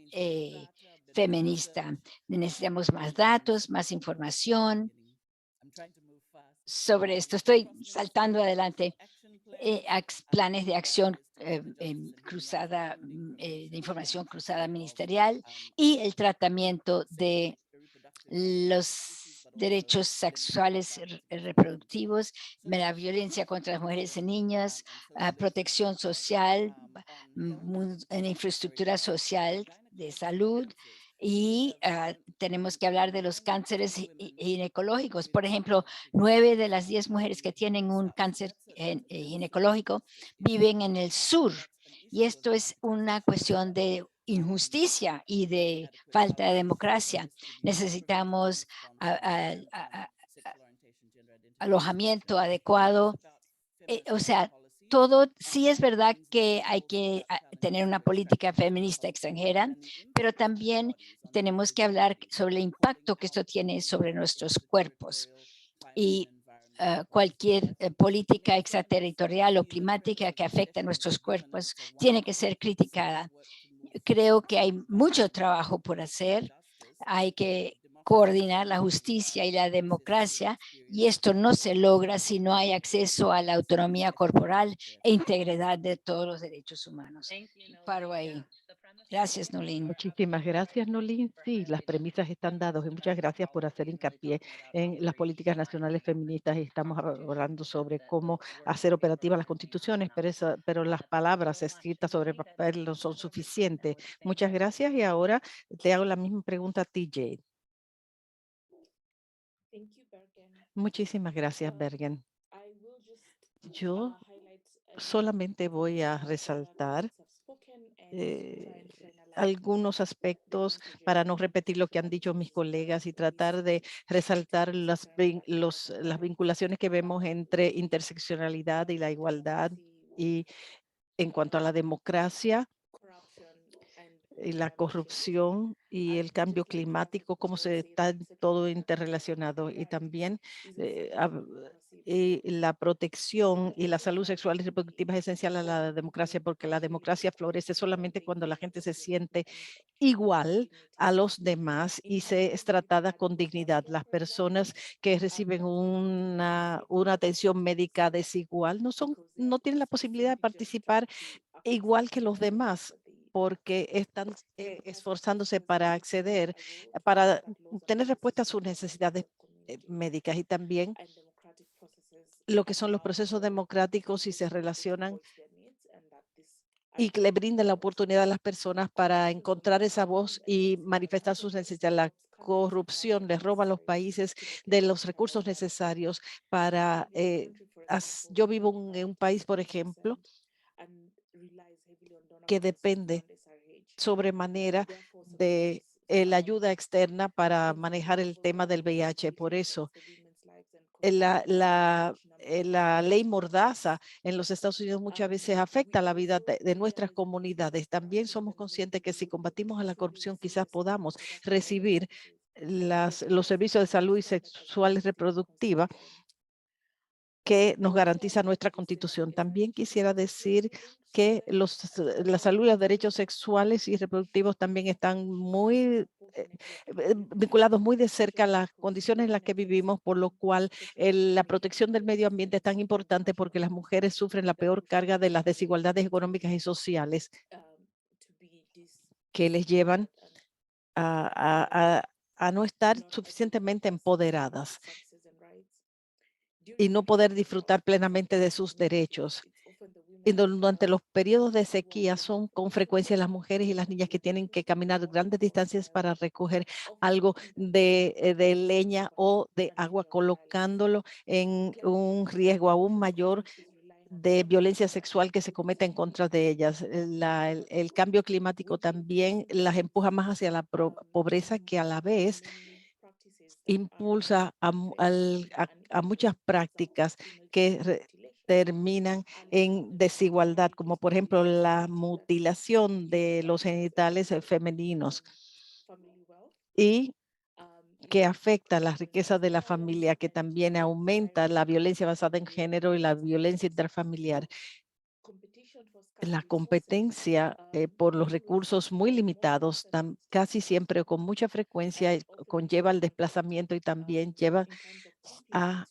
C: feminista. Necesitamos más datos, más información sobre esto. Estoy saltando adelante. Planes de acción cruzada, de información cruzada ministerial y el tratamiento de los derechos sexuales reproductivos, la violencia contra las mujeres y niñas, protección social, en infraestructura social de salud, y tenemos que hablar de los cánceres ginecológicos. Por ejemplo, 9 de las 10 mujeres que tienen un cáncer ginecológico viven en el sur. Y esto es una cuestión de injusticia y de falta de democracia. Necesitamos alojamiento adecuado. O sea, todo, sí es verdad que hay que tener una política feminista extranjera, pero también tenemos que hablar sobre el impacto que esto tiene sobre nuestros cuerpos. Y cualquier política extraterritorial o climática que afecte a nuestros cuerpos tiene que ser criticada. Creo que hay mucho trabajo por hacer. Hay que coordinar la justicia y la democracia, y esto no se logra si no hay acceso a la autonomía corporal e integridad de todos los derechos humanos. Paro ahí. Gracias, Nolin.
D: Muchísimas gracias, Nolin. Sí, las premisas están dadas y muchas gracias por hacer hincapié en las políticas nacionales feministas. Y estamos hablando sobre cómo hacer operativas las constituciones, pero las palabras escritas sobre papel no son suficientes. Muchas gracias y ahora te hago la misma pregunta a ti, Jade. Muchísimas gracias, Bergen. Yo solamente voy a resaltar algunos aspectos para no repetir lo que han dicho mis colegas y tratar de resaltar las vinculaciones que vemos entre interseccionalidad y la igualdad, y en cuanto a la democracia y la corrupción y el cambio climático, cómo se está todo interrelacionado, y también y la protección y la salud sexual y reproductiva es esencial a la democracia, porque la democracia florece solamente cuando la gente se siente igual a los demás y se es tratada con dignidad. Las personas que reciben una atención médica desigual no tienen la posibilidad de participar igual que los demás, porque están esforzándose para acceder, para tener respuesta a sus necesidades médicas, y también lo que son los procesos democráticos y se relacionan y que le brindan la oportunidad a las personas para encontrar esa voz y manifestar sus necesidades. La corrupción les roba a los países de los recursos necesarios para... yo vivo en un país, por ejemplo, que depende sobremanera de la ayuda externa para manejar el tema del VIH. Por eso, la ley Mordaza en los Estados Unidos muchas veces afecta la vida de nuestras comunidades. También somos conscientes que si combatimos a la corrupción, quizás podamos recibir los servicios de salud y sexual y reproductiva que nos garantiza nuestra Constitución. También quisiera decir que la salud y los derechos sexuales y reproductivos también están muy vinculados muy de cerca a las condiciones en las que vivimos, por lo cual la protección del medio ambiente es tan importante porque las mujeres sufren la peor carga de las desigualdades económicas y sociales que les llevan a no estar suficientemente empoderadas y no poder disfrutar plenamente de sus derechos. Y durante los periodos de sequía son con frecuencia las mujeres y las niñas que tienen que caminar grandes distancias para recoger algo de leña o de agua, colocándolo en un riesgo aún mayor de violencia sexual que se cometa en contra de ellas. El cambio climático también las empuja más hacia la pobreza, que a la vez impulsa a muchas prácticas que terminan en desigualdad, como por ejemplo la mutilación de los genitales femeninos y que afecta la riqueza de la familia, que también aumenta la violencia basada en género y la violencia interfamiliar. La competencia por los recursos muy limitados, casi siempre o con mucha frecuencia, conlleva el desplazamiento y también lleva a,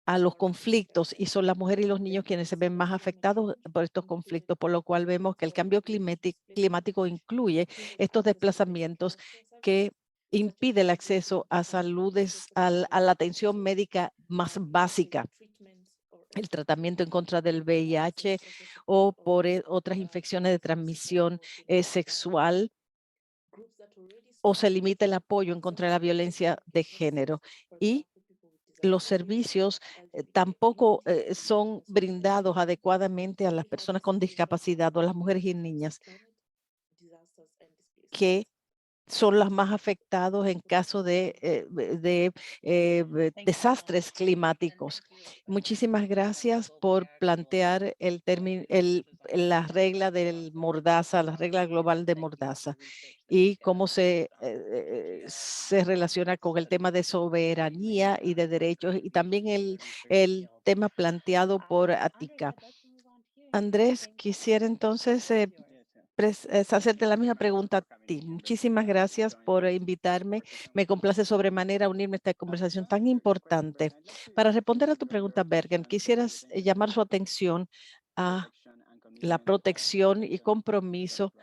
D: a los conflictos, y son las mujeres y los niños quienes se ven más afectados por estos conflictos, por lo cual vemos que el cambio climático incluye estos desplazamientos que impide el acceso a a la atención médica más básica, el tratamiento en contra del VIH o por otras infecciones de transmisión sexual, o se limita el apoyo en contra de la violencia de género. Y los servicios tampoco son brindados adecuadamente a las personas con discapacidad o a las mujeres y niñas que son las más afectados en caso de desastres climáticos. Muchísimas gracias por plantear la regla del Mordaza, la regla global de Mordaza, y cómo se relaciona con el tema de soberanía y de derechos, y también el tema planteado por Atika. Andrés, quisiera entonces hacerte la misma pregunta a ti. Muchísimas gracias por invitarme. Me complace sobremanera unirme a esta conversación tan importante. Para responder a tu pregunta, Bergen, quisieras llamar su atención a la protección y compromiso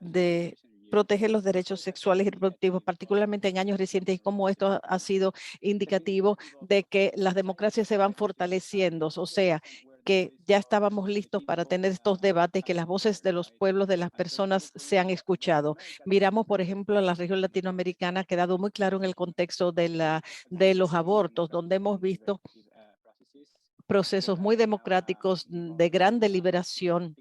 D: de proteger los derechos sexuales y reproductivos, particularmente en años recientes, y cómo esto ha sido indicativo de que las democracias se van fortaleciendo, o sea, que ya estábamos listos para tener estos debates, que las voces de los pueblos, de las personas, se han escuchado. Miramos, por ejemplo, a la región latinoamericana, ha quedado muy claro en el contexto de los abortos, donde hemos visto procesos muy democráticos de gran deliberación.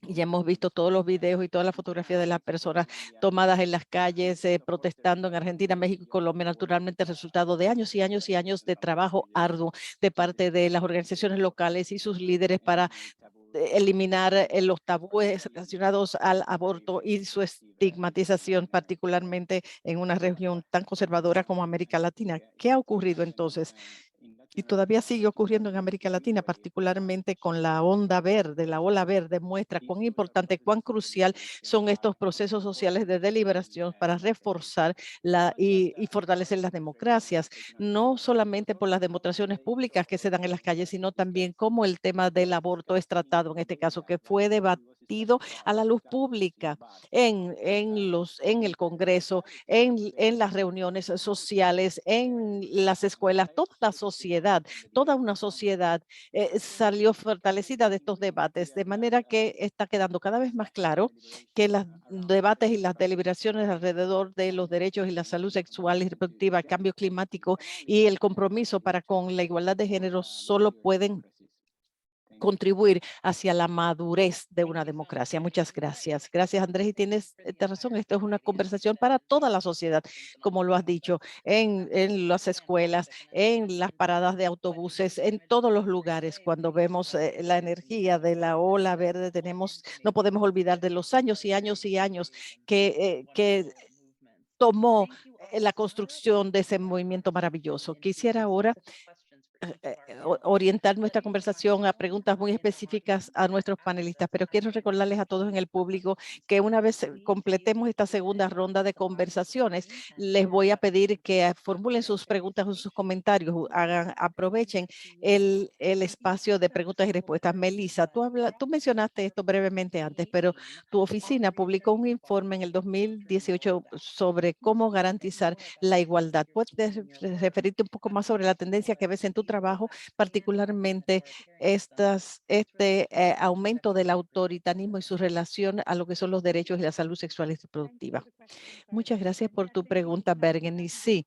D: Y ya hemos visto todos los videos y todas las fotografías de las personas tomadas en las calles, protestando en Argentina, México y Colombia, naturalmente resultado de años y años y años de trabajo arduo de parte de las organizaciones locales y sus líderes para eliminar los tabúes relacionados al aborto y su estigmatización, particularmente en una región tan conservadora como América Latina. ¿Qué ha ocurrido entonces? Y todavía sigue ocurriendo en América Latina, particularmente con la onda verde. La ola verde muestra cuán importante, cuán crucial son estos procesos sociales de deliberación para reforzar y fortalecer las democracias, no solamente por las demostraciones públicas que se dan en las calles, sino también como el tema del aborto es tratado en este caso, que fue debatido a la luz pública en el Congreso, en las reuniones sociales, en las escuelas. Toda la sociedad, toda una sociedad salió fortalecida de estos debates, de manera que está quedando cada vez más claro que los debates y las deliberaciones alrededor de los derechos y la salud sexual y reproductiva, el cambio climático y el compromiso para con la igualdad de género solo pueden contribuir hacia la madurez de una democracia. Muchas gracias. Gracias, Andrés. Y tienes razón, esto es una conversación para toda la sociedad, como lo has dicho, en las escuelas, en las paradas de autobuses, en todos los lugares. Cuando vemos la energía de la ola verde, no podemos olvidar de los años y años y años que tomó la construcción de ese movimiento maravilloso. Quisiera ahora orientar nuestra conversación a preguntas muy específicas a nuestros panelistas, pero quiero recordarles a todos en el público que una vez completemos esta segunda ronda de conversaciones, les voy a pedir que formulen sus preguntas o sus comentarios, aprovechen el espacio de preguntas y respuestas. Melissa, tú mencionaste esto brevemente antes, pero tu oficina publicó un informe en el 2018 sobre cómo garantizar la igualdad. ¿Puedes referirte un poco más sobre la tendencia que ves en tu trabajo, particularmente este aumento del autoritarismo y su relación a lo que son los derechos y la salud sexual y reproductiva? Muchas gracias por tu pregunta, Bergen. Y sí,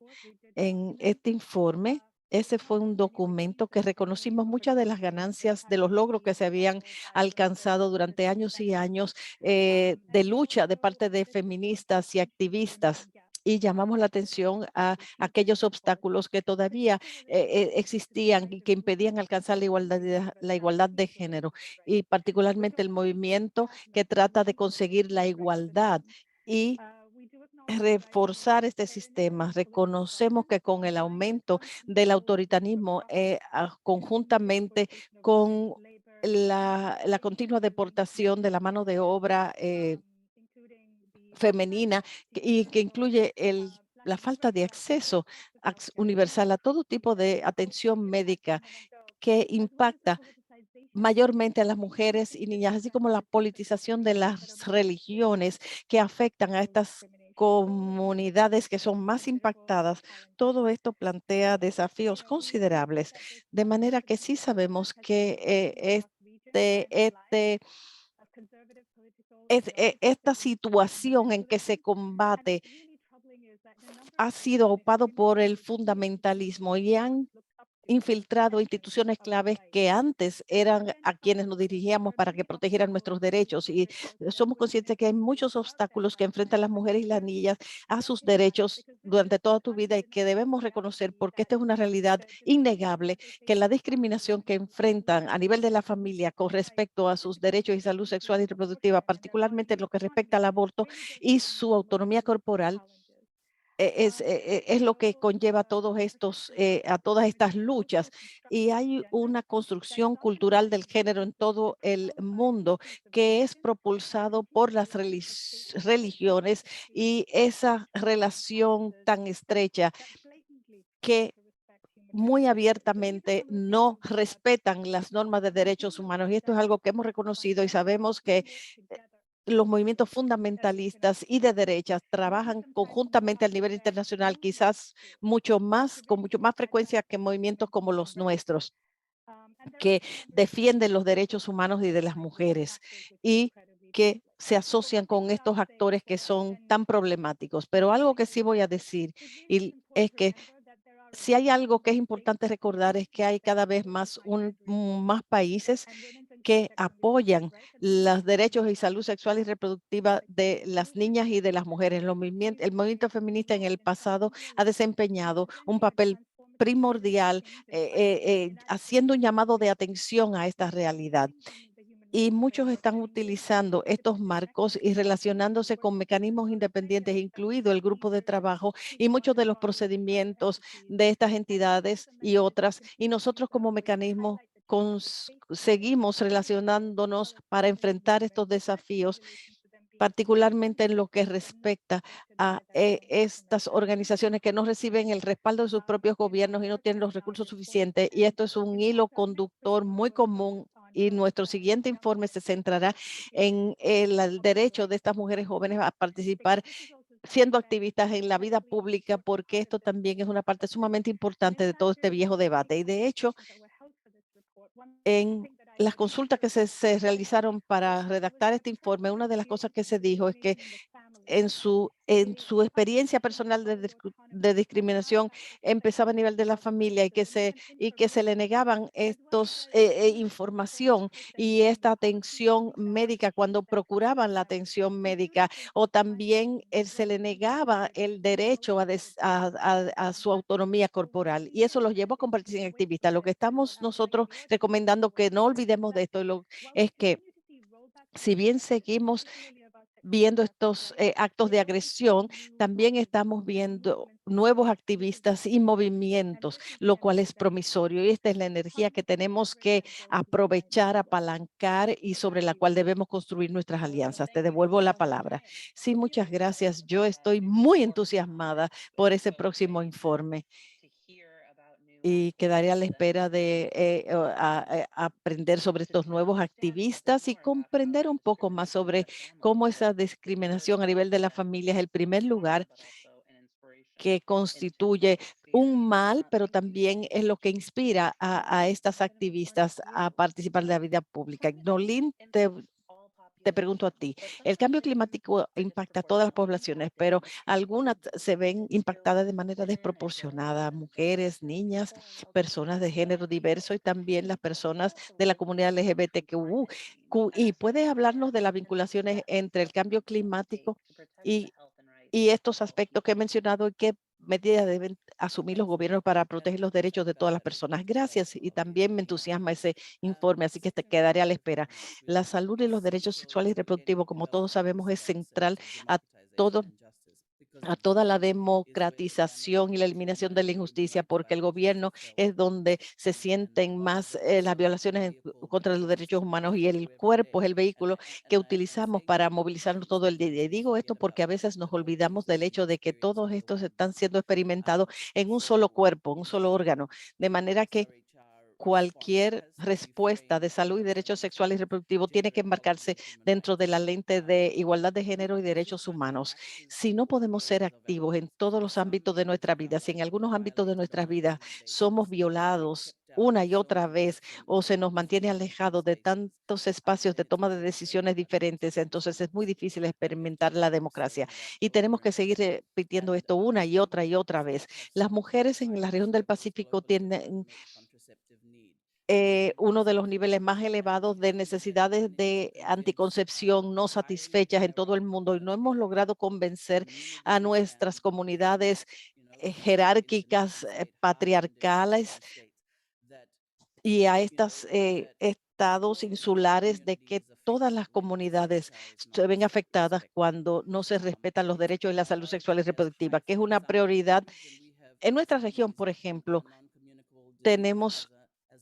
D: en este informe, ese fue un documento que reconocimos muchas de las ganancias de los logros que se habían alcanzado durante años y años de lucha de parte de feministas y activistas. Y llamamos la atención a aquellos obstáculos que todavía existían y que impedían alcanzar la igualdad de género, y particularmente el movimiento que trata de conseguir la igualdad y reforzar este sistema. Reconocemos que con el aumento del autoritarismo, conjuntamente con la continua deportación de la mano de obra femenina y que incluye la falta de acceso universal a todo tipo de atención médica que impacta mayormente a las mujeres y niñas, así como la politización de las religiones que afectan a estas comunidades que son más impactadas. Todo esto plantea desafíos considerables, de manera que sí sabemos que esta situación en que se combate ha sido ocupado por el fundamentalismo y han infiltrado instituciones claves que antes eran a quienes nos dirigíamos para que protegieran nuestros derechos. Y somos conscientes que hay muchos obstáculos que enfrentan las mujeres y las niñas a sus derechos durante toda tu vida y que debemos reconocer, porque esta es una realidad innegable, que la discriminación que enfrentan a nivel de la familia con respecto a sus derechos y salud sexual y reproductiva, particularmente en lo que respecta al aborto y su autonomía corporal, es lo que conlleva a todas estas luchas. Y hay una construcción cultural del género en todo el mundo que es propulsado por las religiones y esa relación tan estrecha que muy abiertamente no respetan las normas de derechos humanos. Y esto es algo que hemos reconocido y sabemos que los movimientos fundamentalistas y de derechas trabajan conjuntamente a nivel internacional, quizás con mucho más frecuencia que movimientos como los nuestros, que defienden los derechos humanos y de las mujeres y que se asocian con estos actores que son tan problemáticos. Pero algo que sí voy a decir y es que si hay algo que es importante recordar es que hay cada vez más países que apoyan los derechos y salud sexual y reproductiva de las niñas y de las mujeres. El movimiento feminista en el pasado ha desempeñado un papel primordial, haciendo un llamado de atención a esta realidad. Y muchos están utilizando estos marcos y relacionándose con mecanismos independientes, incluido el grupo de trabajo y muchos de los procedimientos de estas entidades y otras. Y nosotros como mecanismo seguimos relacionándonos para enfrentar estos desafíos, particularmente en lo que respecta a estas organizaciones que no reciben el respaldo de sus propios gobiernos y no tienen los recursos suficientes. Y esto es un hilo conductor muy común. Y nuestro siguiente informe se centrará en el derecho de estas mujeres jóvenes a participar siendo activistas en la vida pública, porque esto también es una parte sumamente importante de todo este viejo debate. Y de hecho, en las consultas que se realizaron para redactar este informe, una de las cosas que se dijo es que en su experiencia personal de discriminación empezaba a nivel de la familia y que se le negaban información y esta atención médica cuando procuraban la atención médica, o también se le negaba el derecho a su autonomía corporal, y eso los llevó a convertirse en activistas. Lo que estamos nosotros recomendando que no olvidemos de esto es que si bien seguimos viendo estos actos de agresión, también estamos viendo nuevos activistas y movimientos, lo cual es promisorio. Y esta es la energía que tenemos que aprovechar, apalancar y sobre la cual debemos construir nuestras alianzas. Te devuelvo la palabra. Sí, muchas gracias. Yo estoy muy entusiasmada por ese próximo informe y quedaré a la espera de aprender sobre estos nuevos activistas y comprender un poco más sobre cómo esa discriminación a nivel de la familia es el primer lugar que constituye un mal, pero también es lo que inspira a estas activistas a participar de la vida pública. Nolín, te pregunto a ti, el cambio climático impacta a todas las poblaciones, pero algunas se ven impactadas de manera desproporcionada, mujeres, niñas, personas de género diverso y también las personas de la comunidad LGBTQ. ¿Y puedes hablarnos de las vinculaciones entre el cambio climático y estos aspectos que he mencionado y qué medidas deben asumir los gobiernos para proteger los derechos de todas las personas? Gracias. Y también me entusiasma ese informe, así que te quedaré a la espera. La salud y los derechos sexuales y reproductivos, como todos sabemos, es central a todo a toda la democratización y la eliminación de la injusticia, porque el gobierno es donde se sienten más las violaciones contra los derechos humanos y el cuerpo es el vehículo que utilizamos para movilizarnos todo el día. Y digo esto porque a veces nos olvidamos del hecho de que todos estos están siendo experimentados en un solo cuerpo, un solo órgano, de manera que cualquier respuesta de salud y derechos sexuales y reproductivos tiene que embarcarse dentro de la lente de igualdad de género y derechos humanos. Si no podemos ser activos en todos los ámbitos de nuestra vida, si en algunos ámbitos de nuestras vidas somos violados una y otra vez o se nos mantiene alejados de tantos espacios de toma de decisiones diferentes, entonces es muy difícil experimentar la democracia. Y tenemos que seguir repitiendo esto una y otra vez. Las mujeres en la región del Pacífico tienen uno de los niveles más elevados de necesidades de anticoncepción no satisfechas en todo el mundo y no hemos logrado convencer a nuestras comunidades jerárquicas, patriarcales y a estos estados insulares de que todas las comunidades se ven afectadas cuando no se respetan los derechos y la salud sexual y reproductiva, que es una prioridad. En nuestra región, por ejemplo, tenemos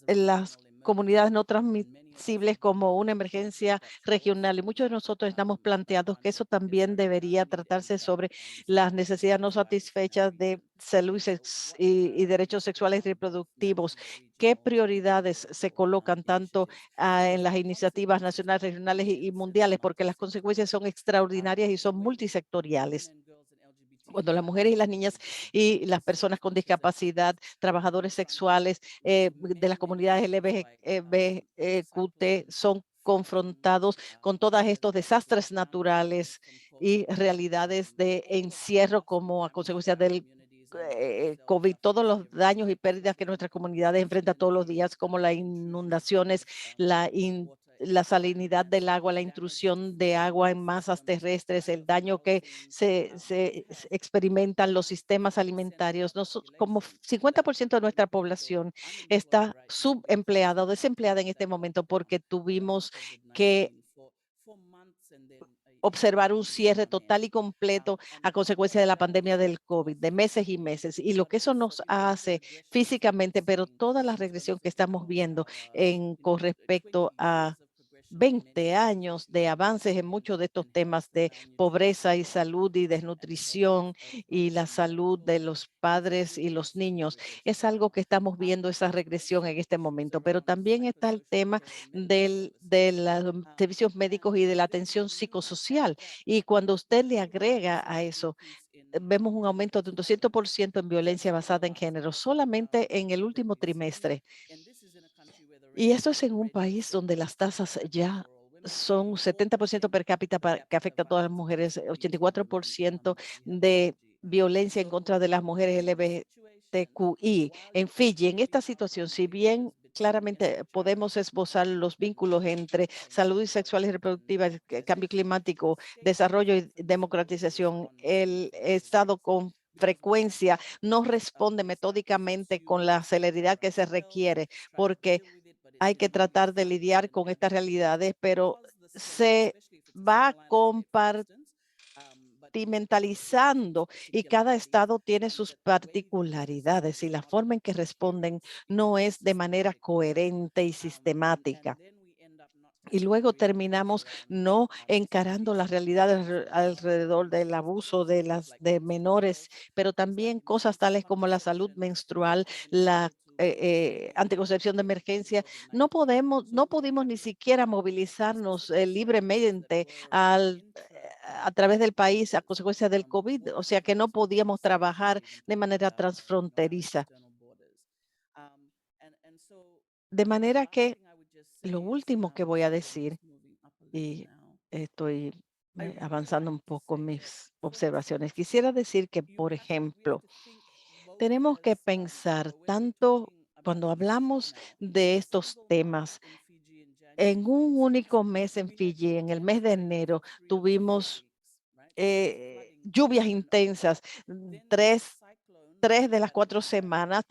D: las comunidades no transmisibles como una emergencia regional y muchos de nosotros estamos planteados que eso también debería tratarse sobre las necesidades no satisfechas de salud y derechos sexuales y reproductivos. ¿Qué prioridades se colocan tanto en las iniciativas nacionales, regionales y mundiales? Porque las consecuencias son extraordinarias y son multisectoriales. Cuando las mujeres y las niñas y las personas con discapacidad, trabajadores sexuales de las comunidades LGBTQ son confrontados con todos estos desastres naturales y realidades de encierro como a consecuencia del COVID, todos los daños y pérdidas que nuestras comunidades enfrentan todos los días, como las inundaciones, la salinidad del agua, la intrusión de agua en masas terrestres, el daño que se experimentan los sistemas alimentarios. Como 50% de nuestra población está subempleada o desempleada en este momento porque tuvimos que observar un cierre total y completo a consecuencia de la pandemia del COVID, de meses y meses. Y lo que eso nos hace físicamente, pero toda la regresión que estamos viendo con respecto a 20 años de avances en muchos de estos temas de pobreza y salud y desnutrición y la salud de los padres y los niños. Es algo que estamos viendo esa regresión en este momento, pero también está el tema de los servicios médicos y de la atención psicosocial. Y cuando usted le agrega a eso, vemos un aumento de un 200% en violencia basada en género solamente en el último trimestre. Y esto es en un país donde las tasas ya son 70% per cápita que afecta a todas las mujeres, 84% de violencia en contra de las mujeres LGBTQI. En Fiji, en esta situación, si bien claramente podemos esbozar los vínculos entre salud y sexual y reproductiva, cambio climático, desarrollo y democratización, el Estado con frecuencia no responde metódicamente con la celeridad que se requiere, porque hay que tratar de lidiar con estas realidades, pero se va a compartimentalizando y cada estado tiene sus particularidades y la forma en que responden no es de manera coherente y sistemática. Y luego terminamos no encarando las realidades alrededor del abuso de menores, pero también cosas tales como la salud menstrual, la anticoncepción de emergencia. No pudimos ni siquiera movilizarnos libremente a través del país a consecuencia del COVID, o sea que no podíamos trabajar de manera transfronteriza. De manera que lo último que voy a decir, y estoy avanzando un poco en mis observaciones, quisiera decir que, por ejemplo, tenemos que pensar tanto cuando hablamos de estos temas. En un único mes en Fiji, en el mes de enero, tuvimos lluvias intensas, tres de las 4 semanas,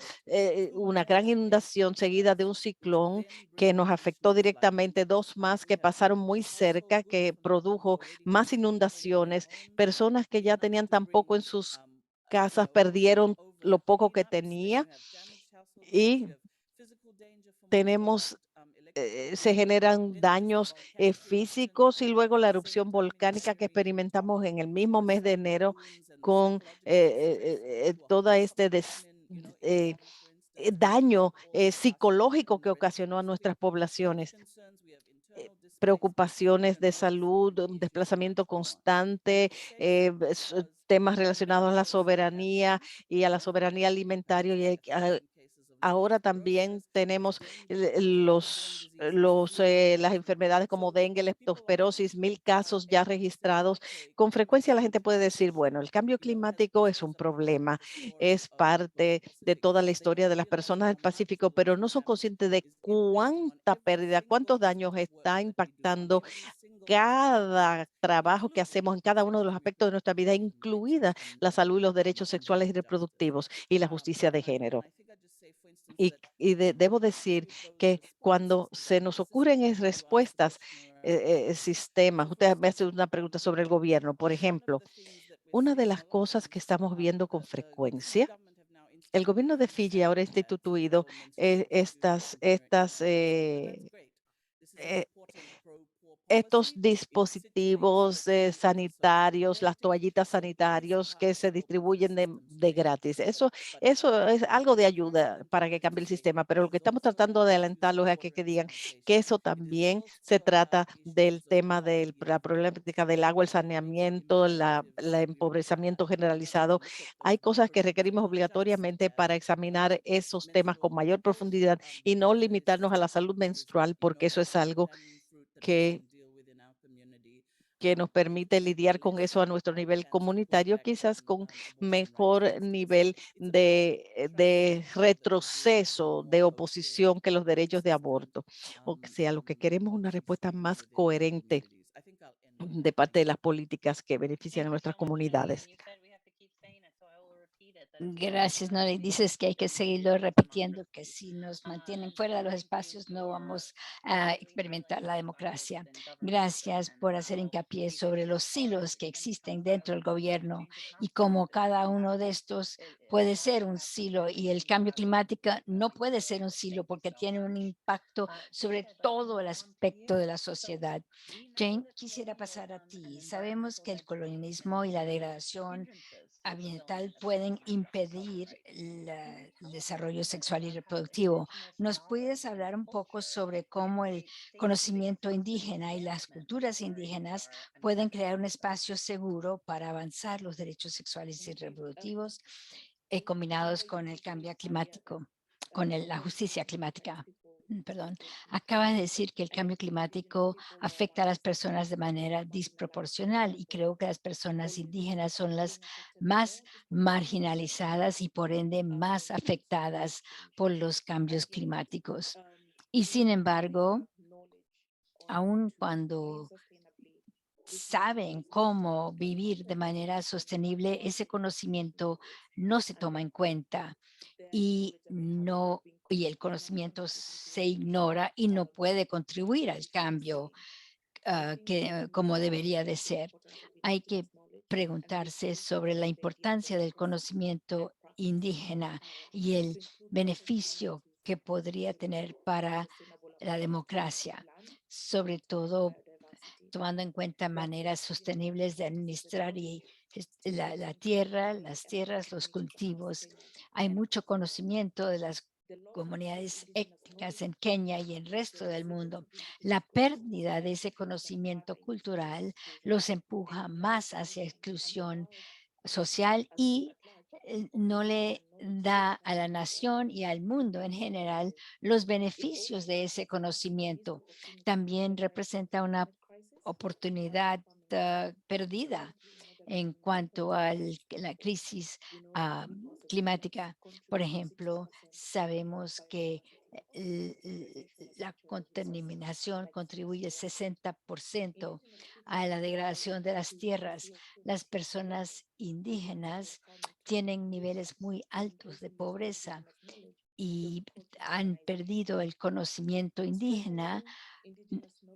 D: una gran inundación seguida de un ciclón que nos afectó directamente, 2 más que pasaron muy cerca, que produjo más inundaciones, personas que ya tenían tan poco en sus casas perdieron lo poco que tenía y tenemos se generan daños físicos y luego la erupción volcánica que experimentamos en el mismo mes de enero con toda eh, daño psicológico que ocasionó a nuestras poblaciones. Preocupaciones de salud, un desplazamiento constante, temas relacionados a la soberanía y a la soberanía alimentaria y ahora también tenemos las enfermedades como dengue, leptospirosis, 1,000 casos ya registrados. Con frecuencia la gente puede decir, bueno, el cambio climático es un problema, es parte de toda la historia de las personas del Pacífico, pero no son conscientes de cuánta pérdida, cuántos daños está impactando cada trabajo que hacemos en cada uno de los aspectos de nuestra vida, incluida la salud y los derechos sexuales y reproductivos y la justicia de género. Debo decir que cuando se nos ocurren respuestas, sistemas, usted me hace una pregunta sobre el gobierno, por ejemplo, una de las cosas que estamos viendo con frecuencia, el gobierno de Fiji ahora ha instituido eh, estos dispositivos sanitarios, las toallitas sanitarios que se distribuyen de gratis. Eso es algo de ayuda para que cambie el sistema, pero lo que estamos tratando de alentarlos es a que digan que eso también se trata del tema de la problemática del agua, el saneamiento, el empobrecimiento generalizado. Hay cosas que requerimos obligatoriamente para examinar esos temas con mayor profundidad y no limitarnos a la salud menstrual, porque eso es algo que nos permite lidiar con eso a nuestro nivel comunitario, quizás con mejor nivel de retroceso, de oposición que los derechos de aborto. O sea, lo que queremos es una respuesta más coherente de parte de las políticas que benefician a nuestras comunidades.
C: Gracias, Nora. Y dices que hay que seguirlo repitiendo, que si nos mantienen fuera de los espacios no vamos a experimentar la democracia. Gracias por hacer hincapié sobre los silos que existen dentro del gobierno y cómo cada uno de estos puede ser un silo y el cambio climático no puede ser un silo porque tiene un impacto sobre todo el aspecto de la sociedad. Jane, quisiera pasar a ti. Sabemos que el colonialismo y la degradación ambiental pueden impedir el desarrollo sexual y reproductivo. ¿Nos puedes hablar un poco sobre cómo el conocimiento indígena y las culturas indígenas pueden crear un espacio seguro para avanzar los derechos sexuales y reproductivos combinados con el cambio climático, con la justicia climática? Perdón, acaba de decir que el cambio climático afecta a las personas de manera desproporcional y creo que las personas indígenas son las más marginalizadas y por ende más afectadas por los cambios climáticos. Y sin embargo, aun cuando saben cómo vivir de manera sostenible, ese conocimiento no se toma en cuenta y el conocimiento se ignora y no puede contribuir al cambio como debería de ser. Hay que preguntarse sobre la importancia del conocimiento indígena y el beneficio que podría tener para la democracia, sobre todo tomando en cuenta maneras sostenibles de administrar la tierra, las tierras, los cultivos. Hay mucho conocimiento de las comunidades étnicas en Kenia y en el resto del mundo. La pérdida de ese conocimiento cultural los empuja más hacia exclusión social y no le da a la nación y al mundo en general los beneficios de ese conocimiento. También representa una oportunidad perdida en cuanto a la crisis climática. Por ejemplo, sabemos que la contaminación contribuye 60% a la degradación de las tierras. Las personas indígenas tienen niveles muy altos de pobreza y han perdido el conocimiento indígena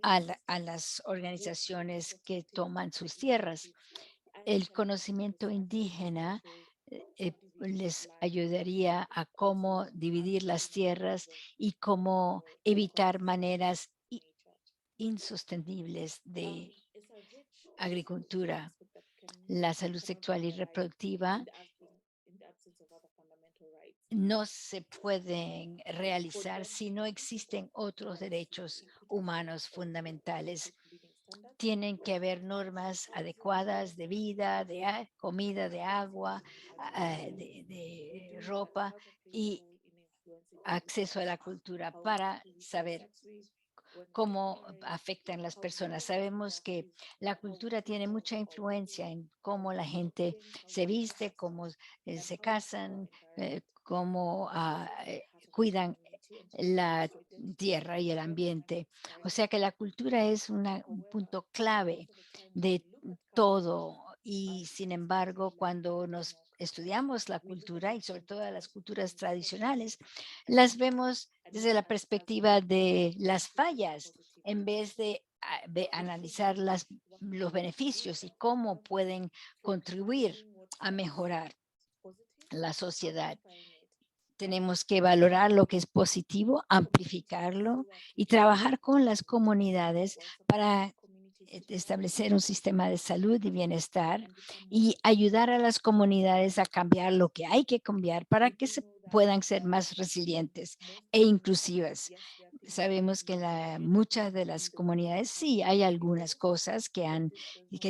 C: a las organizaciones que toman sus tierras. El conocimiento indígena les ayudaría a cómo dividir las tierras y cómo evitar maneras insostenibles de agricultura. La salud sexual y reproductiva no se pueden realizar si no existen otros derechos humanos fundamentales. Tienen que haber normas adecuadas de vida, de comida, de agua, de ropa y acceso a la cultura para saber cómo afectan las personas. Sabemos que la cultura tiene mucha influencia en cómo la gente se viste, cómo se casan, cómo cuidan la tierra y el ambiente. O sea que la cultura es un punto clave de todo. Y sin embargo, cuando nos estudiamos la cultura y sobre todo las culturas tradicionales, las vemos desde la perspectiva de las fallas en vez de analizar los beneficios y cómo pueden contribuir a mejorar la sociedad. Tenemos que valorar lo que es positivo, amplificarlo y trabajar con las comunidades para establecer un sistema de salud y bienestar y ayudar a las comunidades a cambiar lo que hay que cambiar para que se puedan ser más resilientes e inclusivas. Sabemos que muchas de las comunidades sí hay algunas cosas que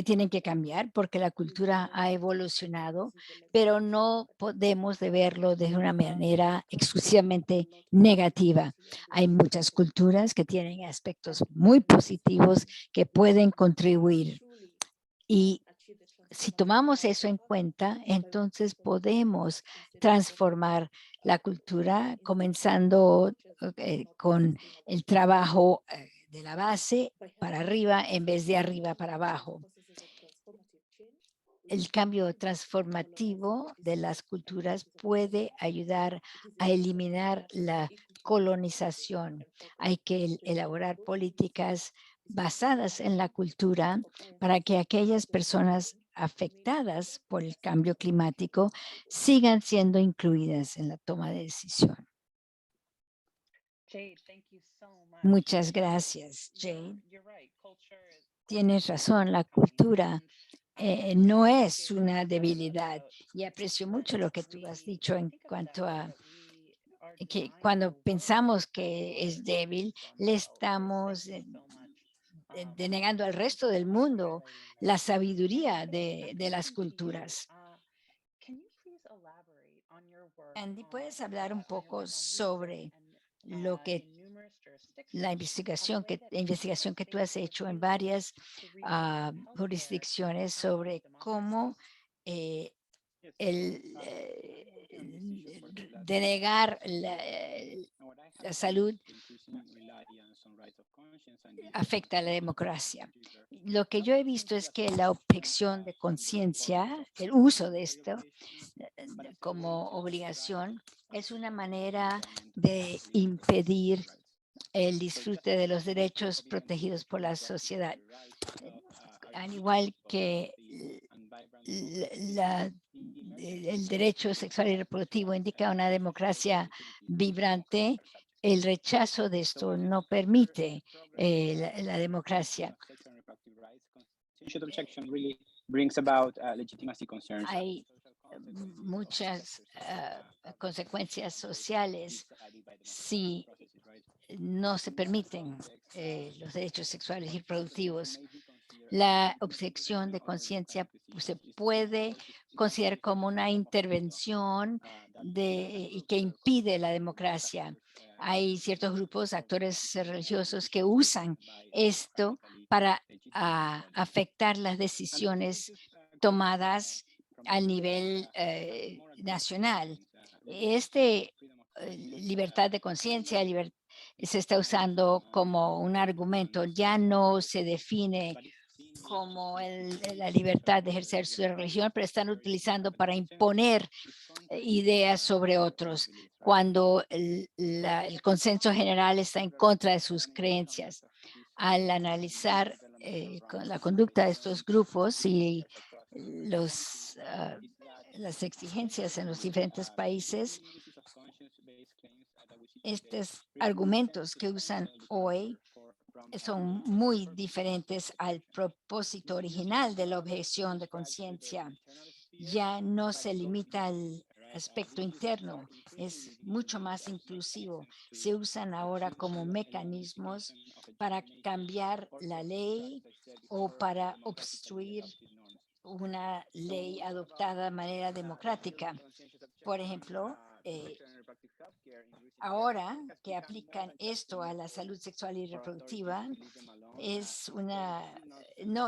C: tienen que cambiar porque la cultura ha evolucionado, pero no podemos de verlo de una manera exclusivamente negativa. Hay muchas culturas que tienen aspectos muy positivos que pueden contribuir. Y si tomamos eso en cuenta, entonces podemos transformar la cultura comenzando con el trabajo de la base para arriba en vez de arriba para abajo. El cambio transformativo de las culturas puede ayudar a eliminar la colonización. Hay que elaborar políticas basadas en la cultura para que aquellas personas afectadas por el cambio climático sigan siendo incluidas en la toma de decisión. Muchas gracias, Jade. Tienes razón, la cultura no es una debilidad y aprecio mucho lo que tú has dicho en cuanto a que cuando pensamos que es débil, le estamos denegando al resto del mundo la sabiduría de las culturas. Andy, ¿puedes hablar un poco sobre lo que la investigación que tú has hecho en varias jurisdicciones sobre cómo denegar la salud afecta a la democracia? Lo que yo he visto es que la objeción de conciencia, el uso de esto como obligación, es una manera de impedir el disfrute de los derechos protegidos por la sociedad. Al igual que el derecho sexual y reproductivo indica una democracia vibrante. El rechazo de esto no permite la democracia. Hay muchas consecuencias sociales si no se permiten los derechos sexuales y reproductivos. La objeción de conciencia se puede considerar como una intervención y que impide la democracia. Hay ciertos grupos, actores religiosos que usan esto para afectar las decisiones tomadas al nivel nacional. Libertad de conciencia, se está usando como un argumento, ya no se define como la libertad de ejercer su religión, pero están utilizando para imponer ideas sobre otros cuando el consenso general está en contra de sus creencias. Al analizar la conducta de estos grupos y las exigencias en los diferentes países, estos argumentos que usan hoy son muy diferentes al propósito original de la objeción de conciencia. Ya no se limita al aspecto interno, es mucho más inclusivo. Se usan ahora como mecanismos para cambiar la ley o para obstruir una ley adoptada de manera democrática. Por ejemplo, ahora que aplican esto a la salud sexual y reproductiva,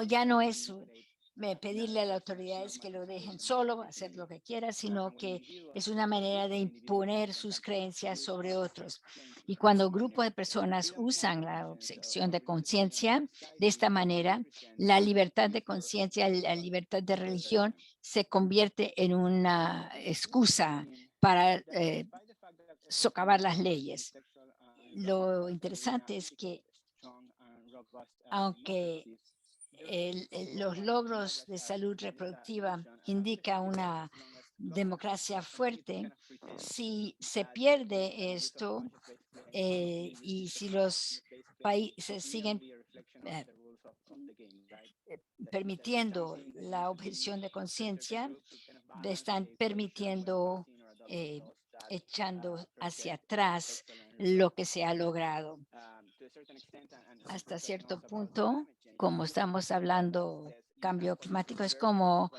C: ya no es pedirle a las autoridades que lo dejen solo, hacer lo que quiera, sino que es una manera de imponer sus creencias sobre otros. Y cuando un grupo de personas usan la objeción de conciencia de esta manera, la libertad de conciencia, la libertad de religión se convierte en una excusa para socavar las leyes. Lo interesante es que aunque los logros de salud reproductiva indican una democracia fuerte, si se pierde esto y si los países siguen permitiendo la objeción de conciencia, están permitiendo echando hacia atrás lo que se ha logrado. Hasta cierto punto, como estamos hablando cambio climático, es como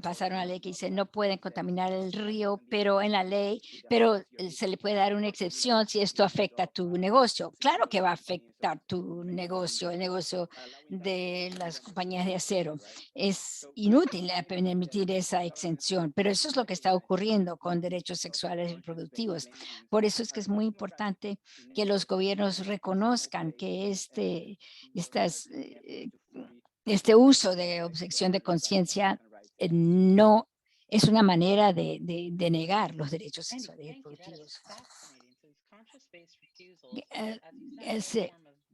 C: pasar una ley que dice no pueden contaminar el río, pero en la ley, pero se le puede dar una excepción si esto afecta a tu negocio. Claro que va a afectar tu negocio, el negocio de las compañías de acero. Es inútil permitir esa exención, pero eso es lo que está ocurriendo con derechos sexuales y reproductivos. Por eso es que es muy importante que los gobiernos reconozcan que este uso de objeción de conciencia no es una manera de negar los derechos sexuales y reproductivos.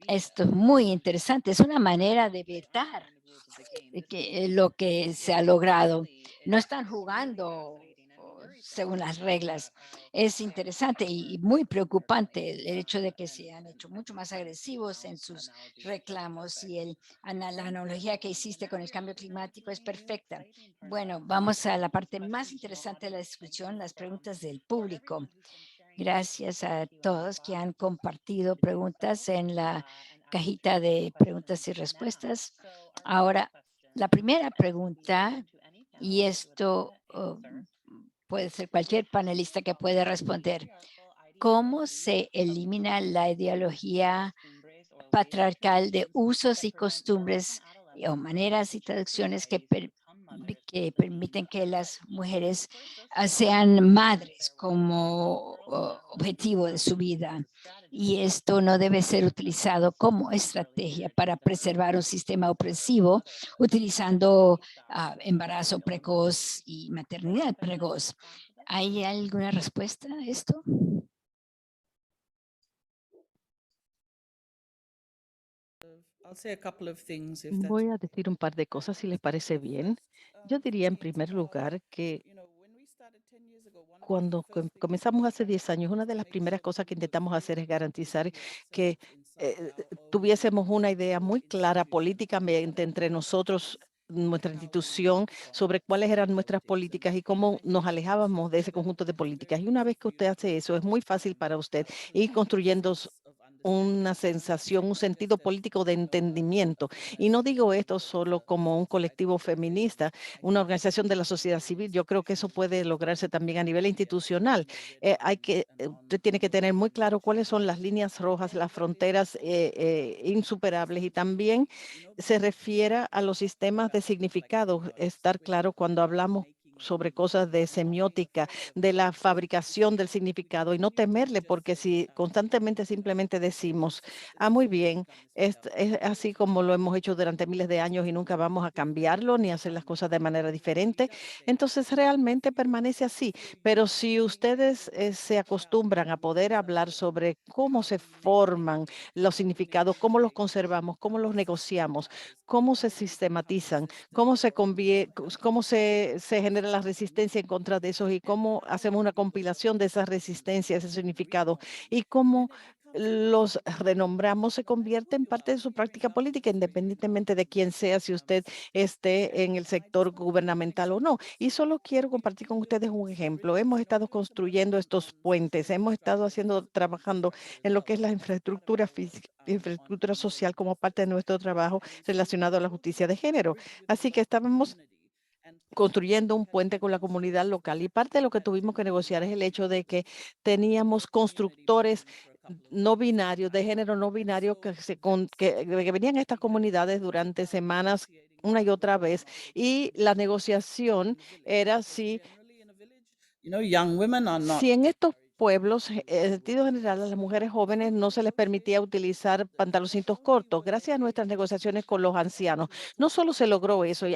C: Esto es muy interesante, es una manera de vetar lo que se ha logrado. No están jugando según las reglas. Es interesante y muy preocupante el hecho de que se han hecho mucho más agresivos en sus reclamos y la analogía que hiciste con el cambio climático es perfecta. Bueno, vamos a la parte más interesante de la discusión, las preguntas del público. Gracias a todos que han compartido preguntas en la cajita de preguntas y respuestas. Ahora, la primera pregunta, y esto puede ser cualquier panelista que puede responder. ¿Cómo se elimina la ideología patriarcal de usos y costumbres o maneras y traducciones que permiten que las mujeres sean madres como objetivo de su vida? Y esto no debe ser utilizado como estrategia para preservar un sistema opresivo, utilizando embarazo precoz y maternidad precoz. ¿Hay alguna respuesta a esto?
D: Voy a decir un par de cosas, si les parece bien. Yo diría en primer lugar que cuando comenzamos hace 10 años, una de las primeras cosas que intentamos hacer es garantizar que tuviésemos una idea muy clara políticamente entre nosotros, nuestra institución, sobre cuáles eran nuestras políticas y cómo nos alejábamos de ese conjunto de políticas. Y una vez que usted hace eso, es muy fácil para usted ir construyendo una sensación, un sentido político de entendimiento. Y no digo esto solo como un colectivo feminista, una organización de la sociedad civil. Yo creo que eso puede lograrse también a nivel institucional. Usted tiene que tener muy claro cuáles son las líneas rojas, las fronteras insuperables, y también se refiere a los sistemas de significado. Estar claro cuando hablamos sobre cosas de semiótica, de la fabricación del significado, y no temerle, porque si constantemente simplemente decimos, muy bien, es así como lo hemos hecho durante miles de años y nunca vamos a cambiarlo ni hacer las cosas de manera diferente, entonces realmente permanece así. Pero si ustedes se acostumbran a poder hablar sobre cómo se forman los significados, cómo los conservamos, cómo los negociamos, cómo se sistematizan, cómo se genera la resistencia en contra de esos, y cómo hacemos una compilación de esas resistencias, ese significado, y cómo los renombramos, se convierte en parte de su práctica política, independientemente de quién sea, si usted esté en el sector gubernamental o no. Y solo quiero compartir con ustedes un ejemplo. Hemos estado construyendo estos puentes, hemos estado trabajando en lo que es la infraestructura física, infraestructura social, como parte de nuestro trabajo relacionado a la justicia de género. Así que estábamos construyendo un puente con la comunidad local, y parte de lo que tuvimos que negociar es el hecho de que teníamos constructores no binarios, de género no binario, que venían a estas comunidades durante semanas una y otra vez, y la negociación era si en estos pueblos, en sentido general, a las mujeres jóvenes no se les permitía utilizar pantaloncitos cortos. Gracias a nuestras negociaciones con los ancianos, no solo se logró eso,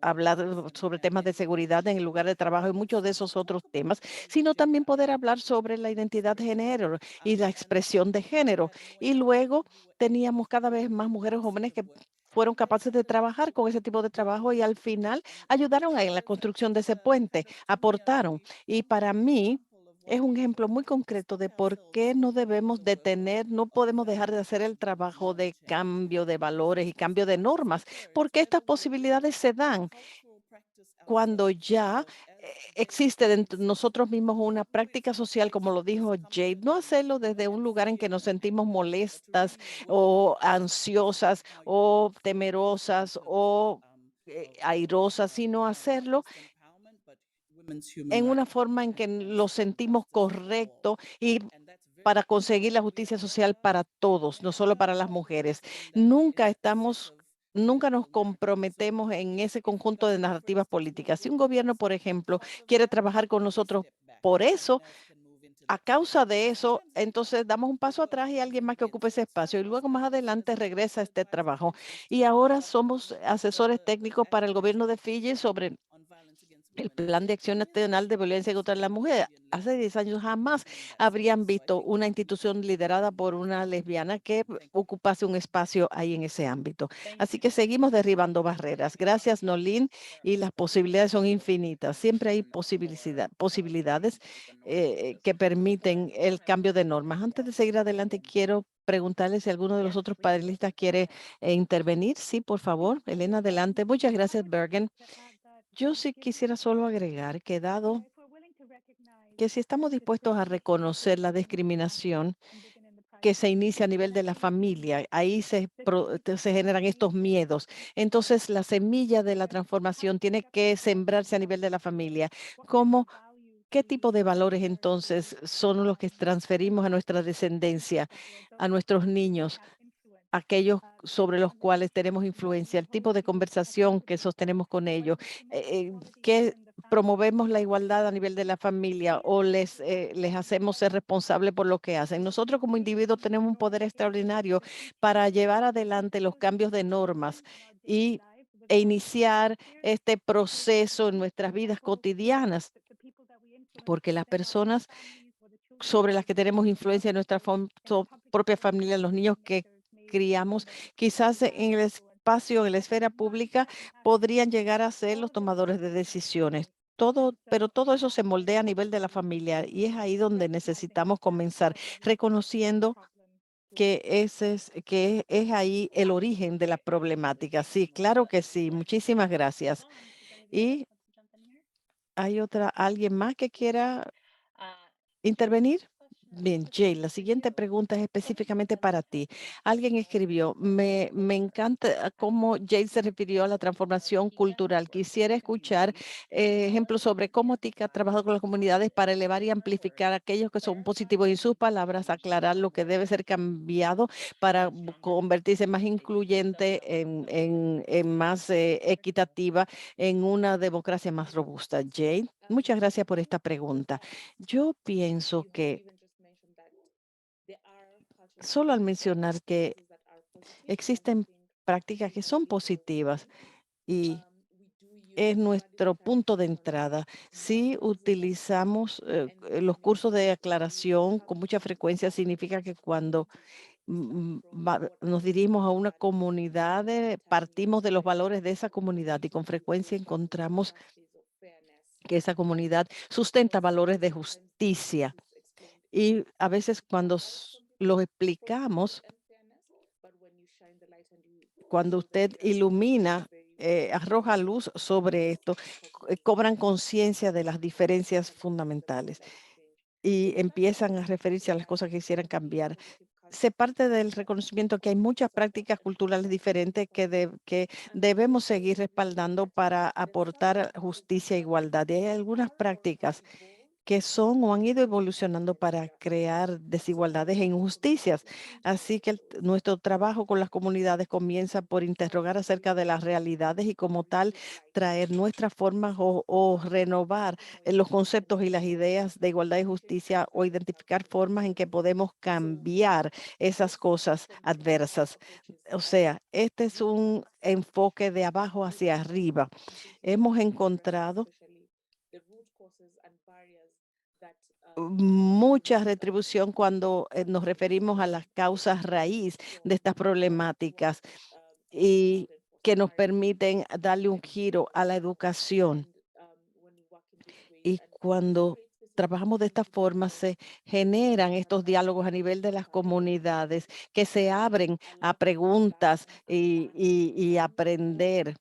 D: hablar sobre temas de seguridad en el lugar de trabajo y muchos de esos otros temas, sino también poder hablar sobre la identidad de género y la expresión de género. Y luego teníamos cada vez más mujeres jóvenes que fueron capaces de trabajar con ese tipo de trabajo, y al final ayudaron en la construcción de ese puente, aportaron. Y para mí es un ejemplo muy concreto de por qué no debemos detener, no podemos dejar de hacer el trabajo de cambio de valores y cambio de normas, porque estas posibilidades se dan cuando ya existe dentro de nosotros mismos una práctica social, como lo dijo Jade, no hacerlo desde un lugar en que nos sentimos molestas o ansiosas o temerosas o airosas, sino hacerlo en una forma en que lo sentimos correcto, y para conseguir la justicia social para todos, no solo para las mujeres. Nunca nos comprometemos en ese conjunto de narrativas políticas. Si un gobierno, por ejemplo, quiere trabajar con nosotros por eso, a causa de eso, entonces damos un paso atrás y alguien más que ocupe ese espacio, y luego más adelante regresa a este trabajo. Y ahora somos asesores técnicos para el gobierno de Fiji sobre el Plan de Acción Nacional de Violencia contra la Mujer. Hace 10 años jamás habrían visto una institución liderada por una lesbiana que ocupase un espacio ahí en ese ámbito. Así que seguimos derribando barreras. Gracias, Nolín, y las posibilidades son infinitas. Siempre hay posibilidades que permiten el cambio de normas. Antes de seguir adelante, quiero preguntarle si alguno de los otros panelistas quiere intervenir. Sí, por favor. Elena, adelante. Muchas gracias, Bergen. Yo sí quisiera solo agregar que, dado que si estamos dispuestos a reconocer la discriminación que se inicia a nivel de la familia, ahí se generan estos miedos. Entonces, la semilla de la transformación tiene que sembrarse a nivel de la familia. ¿Qué tipo de valores entonces son los que transferimos a nuestra descendencia, a nuestros niños, aquellos sobre los cuales tenemos influencia, el tipo de conversación que sostenemos con ellos, que promovemos la igualdad a nivel de la familia o les hacemos ser responsables por lo que hacen? Nosotros como individuos tenemos un poder extraordinario para llevar adelante los cambios de normas e iniciar este proceso en nuestras vidas cotidianas, porque las personas sobre las que tenemos influencia en nuestra propia familia, los niños que criamos, quizás en el espacio, en la esfera pública, podrían llegar a ser los tomadores de decisiones. Pero todo eso se moldea a nivel de la familia y es ahí donde necesitamos comenzar, reconociendo que es ahí el origen de la problemática. Sí, claro que sí. Muchísimas gracias. ¿Y hay alguien más que quiera intervenir? Bien, Jay, la siguiente pregunta es específicamente para ti. Alguien escribió, me encanta cómo Jay se refirió a la transformación cultural. Quisiera escuchar ejemplos sobre cómo TIC ha trabajado con las comunidades para elevar y amplificar aquellos que son positivos y en sus palabras, aclarar lo que debe ser cambiado para convertirse más incluyente, en más equitativa, en una democracia más robusta. Jay, muchas gracias por esta pregunta. Yo pienso que solo al mencionar que existen prácticas que son positivas y es nuestro punto de entrada. Si utilizamos los cursos de aclaración con mucha frecuencia, significa que cuando nos dirigimos a una comunidad, partimos de los valores de esa comunidad y con frecuencia encontramos que esa comunidad sustenta valores de justicia. Y a veces cuando los explicamos, cuando usted ilumina, arroja luz sobre esto, cobran conciencia de las diferencias fundamentales y empiezan a referirse a las cosas que quisieran cambiar. Se parte del reconocimiento que hay muchas prácticas culturales diferentes que debemos seguir respaldando para aportar justicia e igualdad. Y hay algunas prácticas que son o han ido evolucionando para crear desigualdades e injusticias. Así que nuestro trabajo con las comunidades comienza por interrogar acerca de las realidades y como tal traer nuestras formas o renovar los conceptos y las ideas de igualdad y justicia o identificar formas en que podemos cambiar esas cosas adversas. O sea, este es un enfoque de abajo hacia arriba. Hemos encontrado mucha retribución cuando nos referimos a las causas raíz de estas problemáticas y que nos permiten darle un giro a la educación. Y cuando trabajamos de esta forma, se generan estos diálogos a nivel de las comunidades que se abren a preguntas y aprender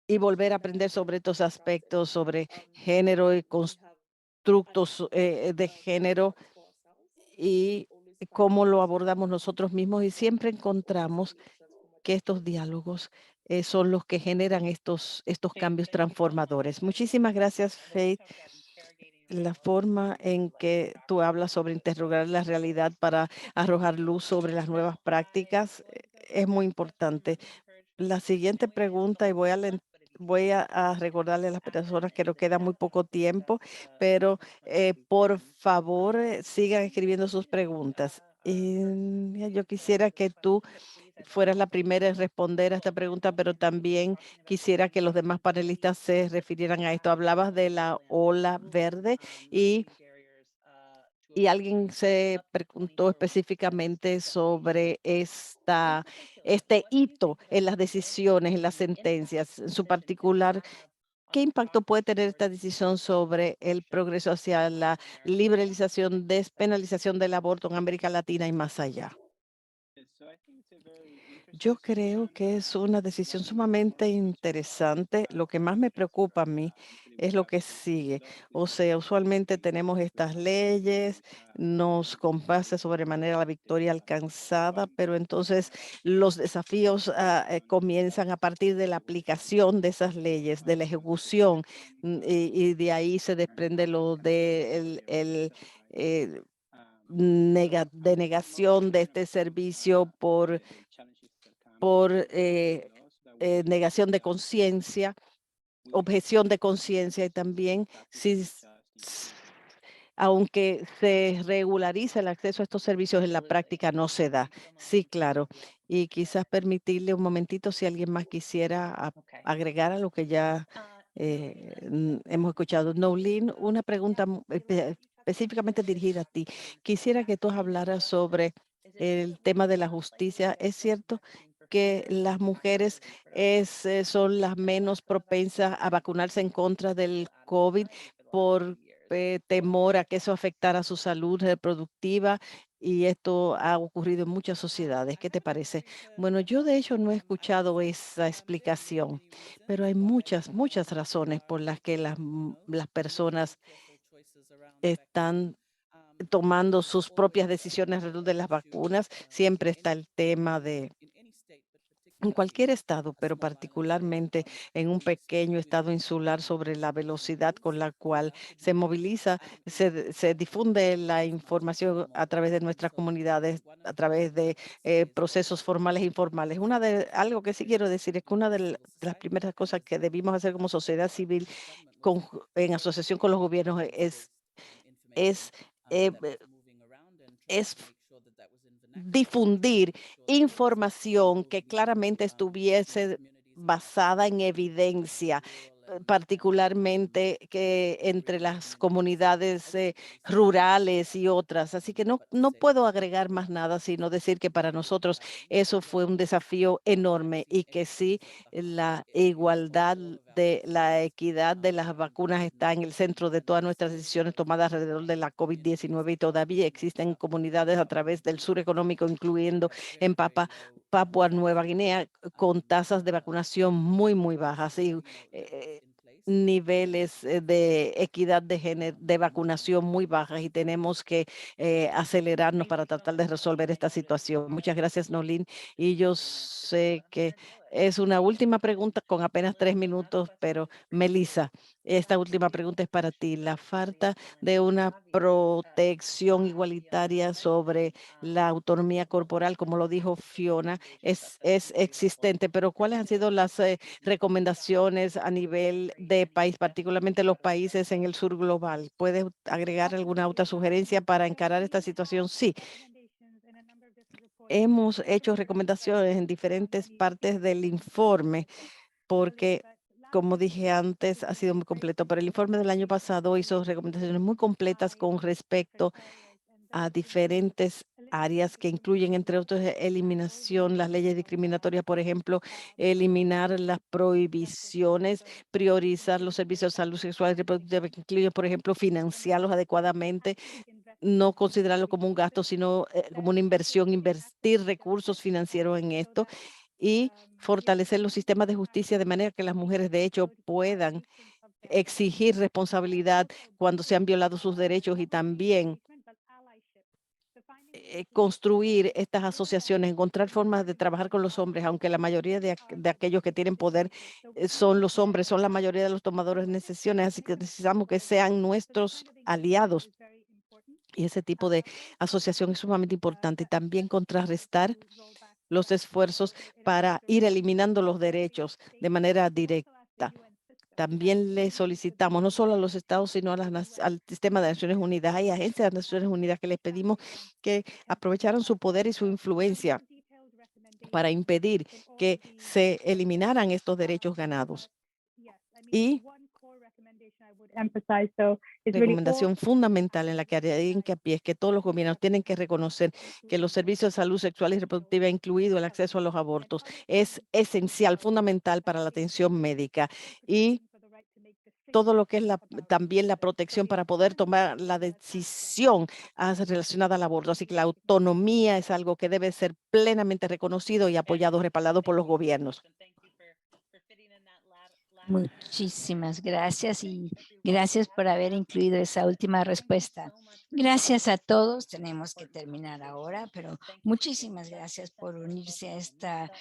D: y volver a aprender sobre estos aspectos, sobre género y constructos de género y cómo lo abordamos nosotros mismos. Y siempre encontramos que estos diálogos son los que generan estos cambios transformadores. Muchísimas gracias, Faith. La forma en que tú hablas sobre interrogar la realidad para arrojar luz sobre las nuevas prácticas es muy importante. La siguiente pregunta, y voy a recordarle a las personas que nos queda muy poco tiempo, pero por favor sigan escribiendo sus preguntas. Y yo quisiera que tú fueras la primera en responder a esta pregunta, pero también quisiera que los demás panelistas se refirieran a esto. Hablabas de la ola verde y alguien se preguntó específicamente sobre este hito en las decisiones, en las sentencias, en su particular. ¿Qué impacto puede tener esta decisión sobre el progreso hacia la liberalización, despenalización del aborto en América Latina y más allá? Yo creo que es una decisión sumamente interesante. Lo que más me preocupa a mí es lo que sigue. O sea, usualmente tenemos estas leyes, nos compase sobremanera la victoria alcanzada, pero entonces los desafíos comienzan a partir de la aplicación de esas leyes, de la ejecución, y de ahí se desprende lo de eh, denegación de este servicio por negación de conciencia, objeción de conciencia y también si, aunque se regulariza el acceso a estos servicios, en la práctica no se da. Sí, claro. Y quizás permitirle un momentito si alguien más quisiera agregar a lo que ya hemos escuchado. Nolin, una pregunta específicamente dirigida a ti. Quisiera que tú hablaras sobre el tema de la justicia. Es cierto que las mujeres son las menos propensas a vacunarse en contra del COVID por temor a que eso afectara su salud reproductiva, y esto ha ocurrido en muchas sociedades. ¿Qué te parece? Bueno, yo de hecho no he escuchado esa explicación, pero hay muchas razones por las que las personas están tomando sus propias decisiones alrededor de las vacunas. Siempre está el tema de en cualquier estado, pero particularmente en un pequeño estado insular, sobre la velocidad con la cual se moviliza, se difunde la información a través de nuestras comunidades, a través de procesos formales e informales. Algo que sí quiero decir es que una de las primeras cosas que debimos hacer como sociedad civil en asociación con los gobiernos es, eh, es difundir información que claramente estuviese basada en evidencia, particularmente que entre las comunidades rurales y otras. Así que no puedo agregar más nada, sino decir que para nosotros eso fue un desafío enorme, y que sí, la igualdad de la equidad de las vacunas está en el centro de todas nuestras decisiones tomadas alrededor de la COVID-19, y todavía existen comunidades a través del sur económico, incluyendo en Papua Nueva Guinea, con tasas de vacunación muy bajas y niveles de equidad de vacunación muy bajas, y tenemos que acelerarnos para tratar de resolver esta situación. Muchas gracias, Nolín. Y yo sé que es una última pregunta con apenas 3 minutos, pero Melissa, esta última pregunta es para ti. La falta de una protección igualitaria sobre la autonomía corporal, como lo dijo Fiona, es existente, pero ¿cuáles han sido las recomendaciones a nivel de país, particularmente los países en el sur global? ¿Puedes agregar alguna otra sugerencia para encarar esta situación? Sí. Hemos hecho recomendaciones en diferentes partes del informe, porque, como dije antes, ha sido muy completo, pero el informe del año pasado hizo recomendaciones muy completas con respecto a diferentes áreas que incluyen, entre otros, eliminación, las leyes discriminatorias, por ejemplo, eliminar las prohibiciones, priorizar los servicios de salud sexual y reproductiva, que incluyen, por ejemplo, financiarlos adecuadamente, no considerarlo como un gasto, sino como una inversión, invertir recursos financieros en esto, y fortalecer los sistemas de justicia de manera que las mujeres, de hecho, puedan exigir responsabilidad cuando se han violado sus derechos, y también construir estas asociaciones, encontrar formas de trabajar con los hombres, aunque la mayoría de aquellos que tienen poder son los hombres, son la mayoría de los tomadores de decisiones, así que necesitamos que sean nuestros aliados. Y ese tipo de asociación es sumamente importante. También contrarrestar los esfuerzos para ir eliminando los derechos de manera directa. También le solicitamos, no solo a los estados, sino al sistema de Naciones Unidas. Hay agencias de Naciones Unidas que les pedimos que aprovecharan su poder y su influencia para impedir que se eliminaran estos derechos ganados. Y recomendación fundamental en la que haría hincapié es que todos los gobiernos tienen que reconocer que los servicios de salud sexual y reproductiva, incluido el acceso a los abortos, es esencial, fundamental para la atención médica, y todo lo que es también la protección para poder tomar la decisión relacionada al aborto. Así que la autonomía es algo que debe ser plenamente reconocido y apoyado, respaldado por los gobiernos.
C: Muchísimas gracias, y gracias por haber incluido esa última respuesta. Gracias a todos. Tenemos que terminar ahora, pero muchísimas gracias por unirse a esta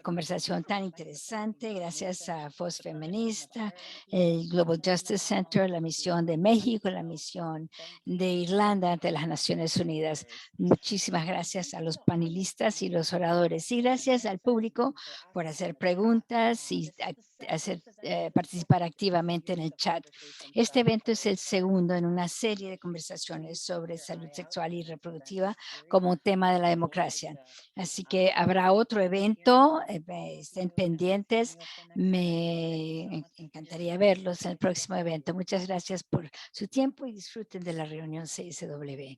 C: conversación tan interesante. Gracias a Voz Feminista, el Global Justice Center, la misión de México, la misión de Irlanda ante las Naciones Unidas. Muchísimas gracias a los panelistas y los oradores, y gracias al público por hacer preguntas y participar activamente en el chat. Este evento es el segundo en una serie de conversaciones sobre salud sexual y reproductiva como un tema de la democracia. Así que habrá otro evento, estén pendientes. Me encantaría verlos en el próximo evento. Muchas gracias por su tiempo y disfruten de la reunión CSW.